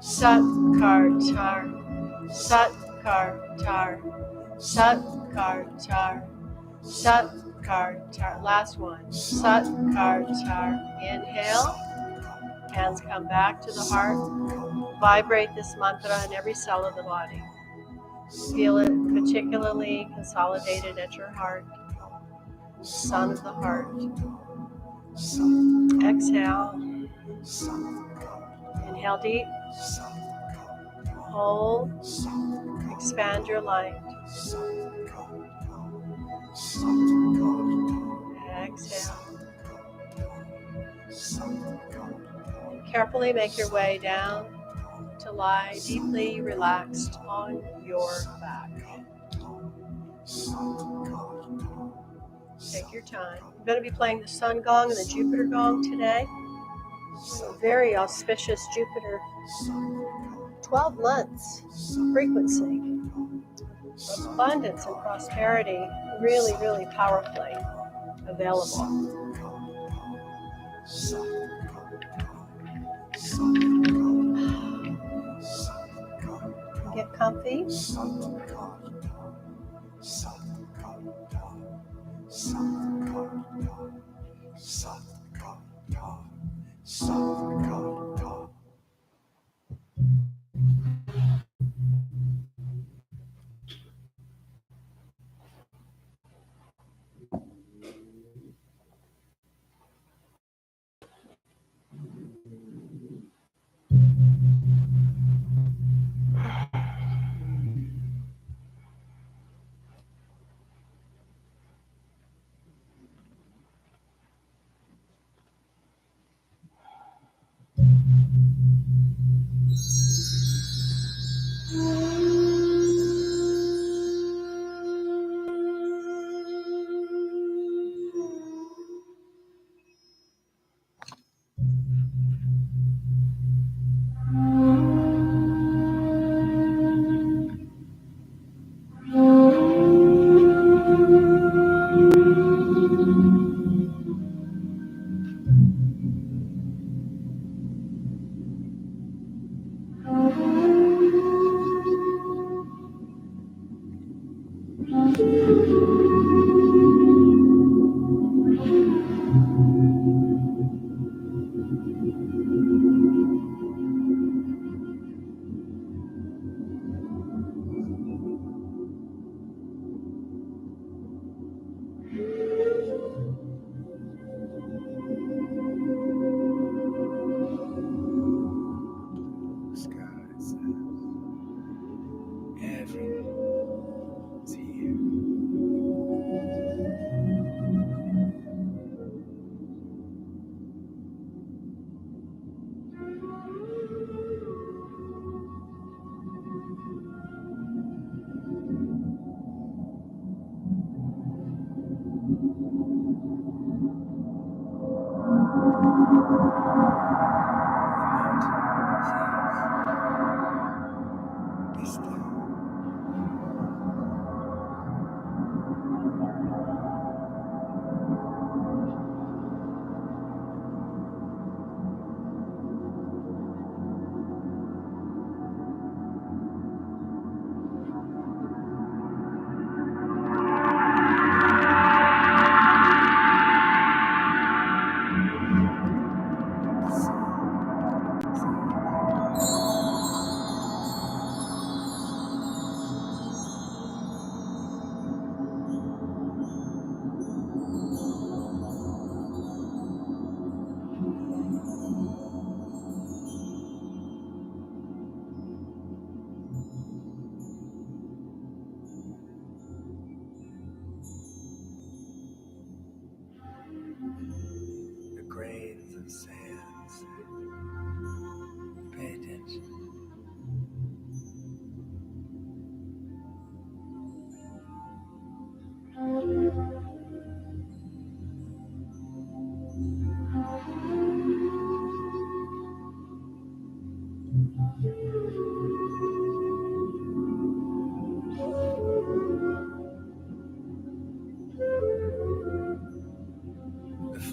Sat Kar Tar, Sat Kar Tar, Sat Kar Tar, Sat Kar Tar. Last one. Sat Kar Tar. Inhale. Hands come back to the heart. Vibrate this mantra in every cell of the body. Feel it particularly consolidated at your heart. Sun of the heart. Exhale. Inhale deep. Hold. Expand your light. Exhale. Carefully make your way down to lie deeply relaxed on your back. Take your time. I'm going to be playing the Sun Gong and the Jupiter Gong today. A very auspicious Jupiter 12 months frequency. Abundance and prosperity really, really powerfully available. Get comfy.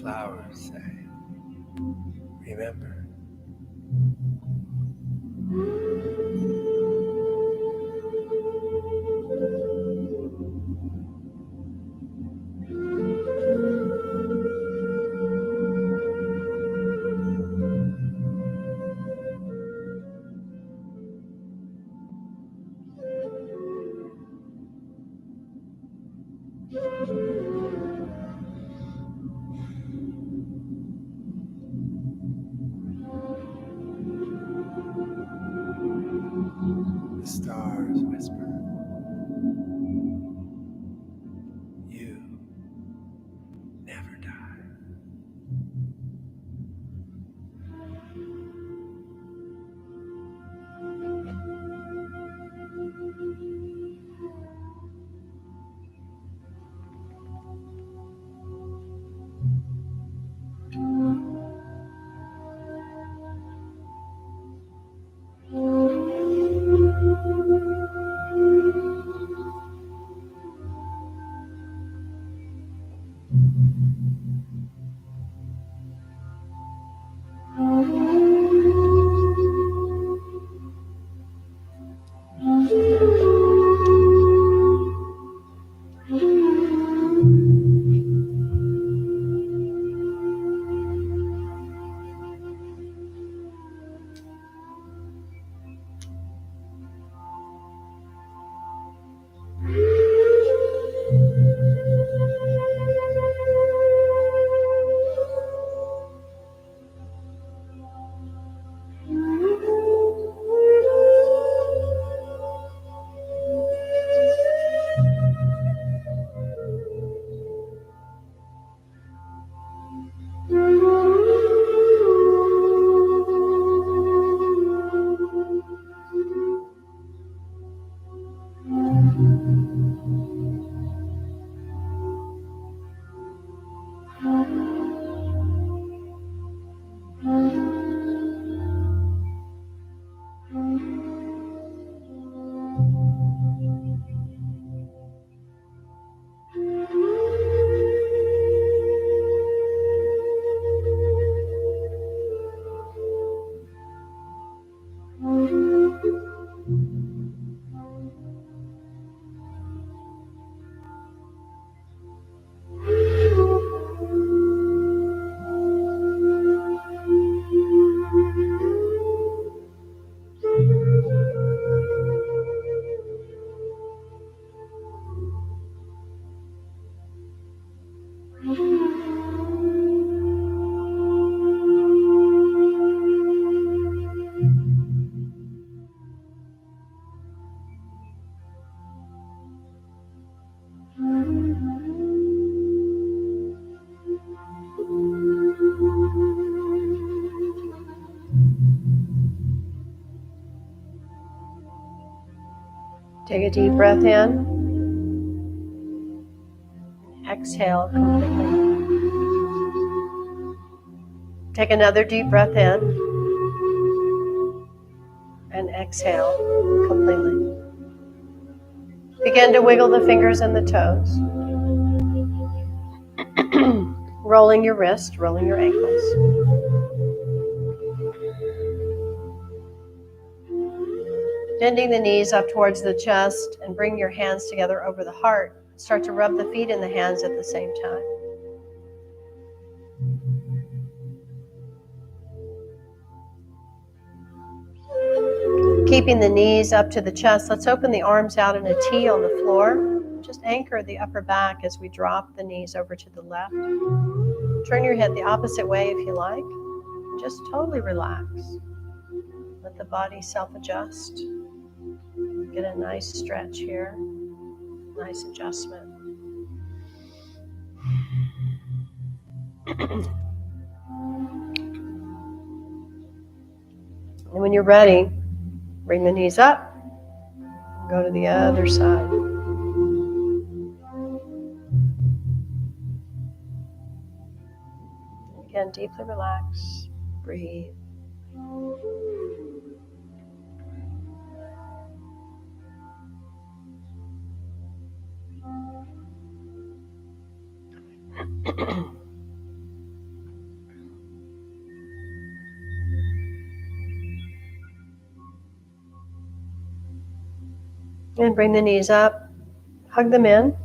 Flowers say, remember, The stars whisper, you never die. Take a deep breath in. Exhale completely. Take another deep breath in. And exhale completely. Begin to wiggle the fingers and the toes. Rolling your wrist, rolling your ankles. Bending the knees up towards the chest and bring your hands together over the heart. Start to rub the feet and the hands at the same time. Keeping the knees up to the chest, let's open the arms out in a T on the floor. Just anchor the upper back as we drop the knees over to the left. Turn your head the opposite way if you like. Just totally relax. Let the body self-adjust. Get a nice stretch here. Nice adjustment. And when you're ready, bring the knees up. Go to the other side. Again, deeply relax. Breathe. And bring the knees up. Hug them in.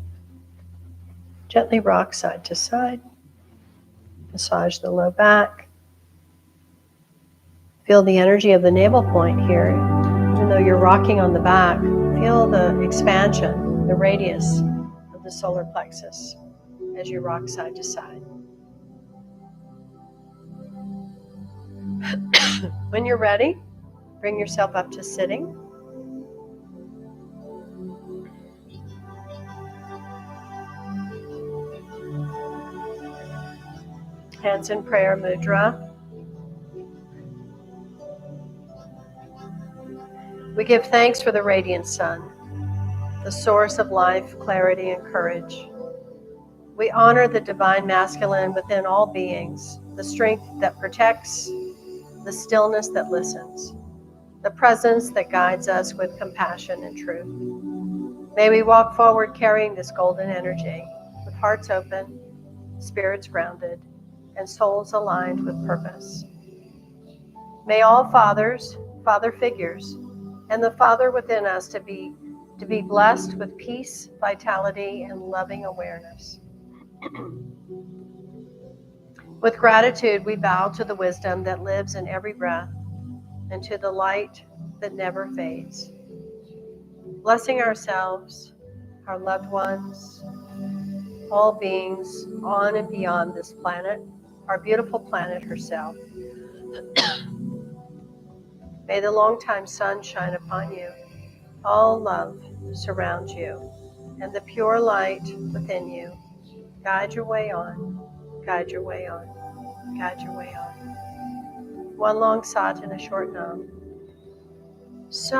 Gently rock side to side. Massage the low back. Feel the energy of the navel point here. Even though you're rocking on the back, feel the expansion, the radius of the the solar plexus as you rock side to side. When you're ready, bring yourself up to sitting. Hands in prayer mudra. We give thanks for the radiant sun, the source of life, clarity, and courage. We honor the divine masculine within all beings, the strength that protects, the stillness that listens, the presence that guides us with compassion and truth. May we walk forward carrying this golden energy, with hearts open, spirits grounded, and souls aligned with purpose. May all fathers, father figures, and the Father within us to be blessed with peace, vitality, and loving awareness. With gratitude, we bow to the wisdom that lives in every breath and to the light that never fades. Blessing ourselves, our loved ones, all beings on and beyond this planet, our beautiful planet herself. May the longtime sun shine upon you. All love surround you, and the pure light within you guide your way on, guide your way on, guide your way on. One long sat and a short nam. Sat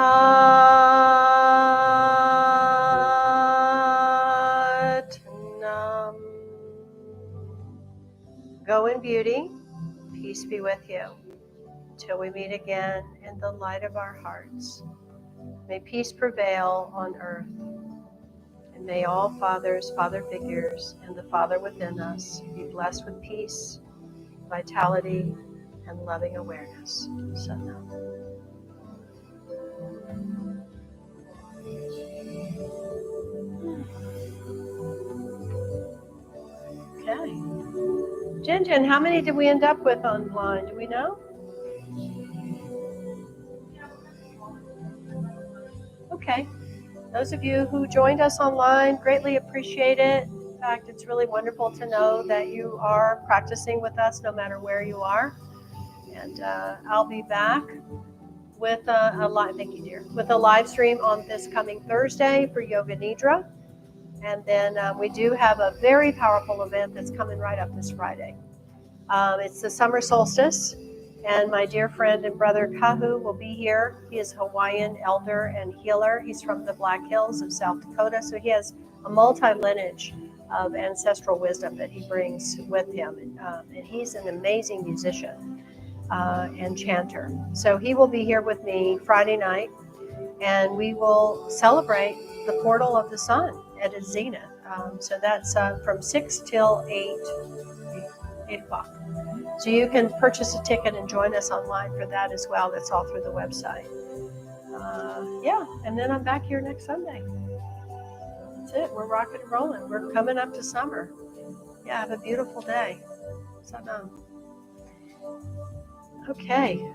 Nam. Go in beauty. Peace be with you. Till we meet again in the light of our hearts. May peace prevail on earth. And may all fathers, father figures, and the Father within us be blessed with peace, vitality, and loving awareness. Sat Nam. Okay. Jen, how many did we end up with online? Do we know? Okay. Those of you who joined us online, greatly appreciate it. In fact, it's really wonderful to know that you are practicing with us no matter where you are. And I'll be back with a live, thank you, dear, with a live stream on this coming Thursday for Yoga Nidra. And then we do have a very powerful event that's coming right up this Friday. It's the summer solstice, and my dear friend and brother Kahu will be here. He is a Hawaiian elder and healer. He's from the Black Hills of South Dakota, so he has a multi-lineage of ancestral wisdom that he brings with him. And he's an amazing musician and chanter. So he will be here with me Friday night, and we will celebrate the portal of the sun at its zenith. So that's from 6 till 8 o'clock. So you can purchase a ticket and join us online for that as well. That's all through the website. Yeah, and then I'm back here next Sunday. That's it. We're rocking and rolling. We're coming up to summer. Yeah, have a beautiful day. So, okay.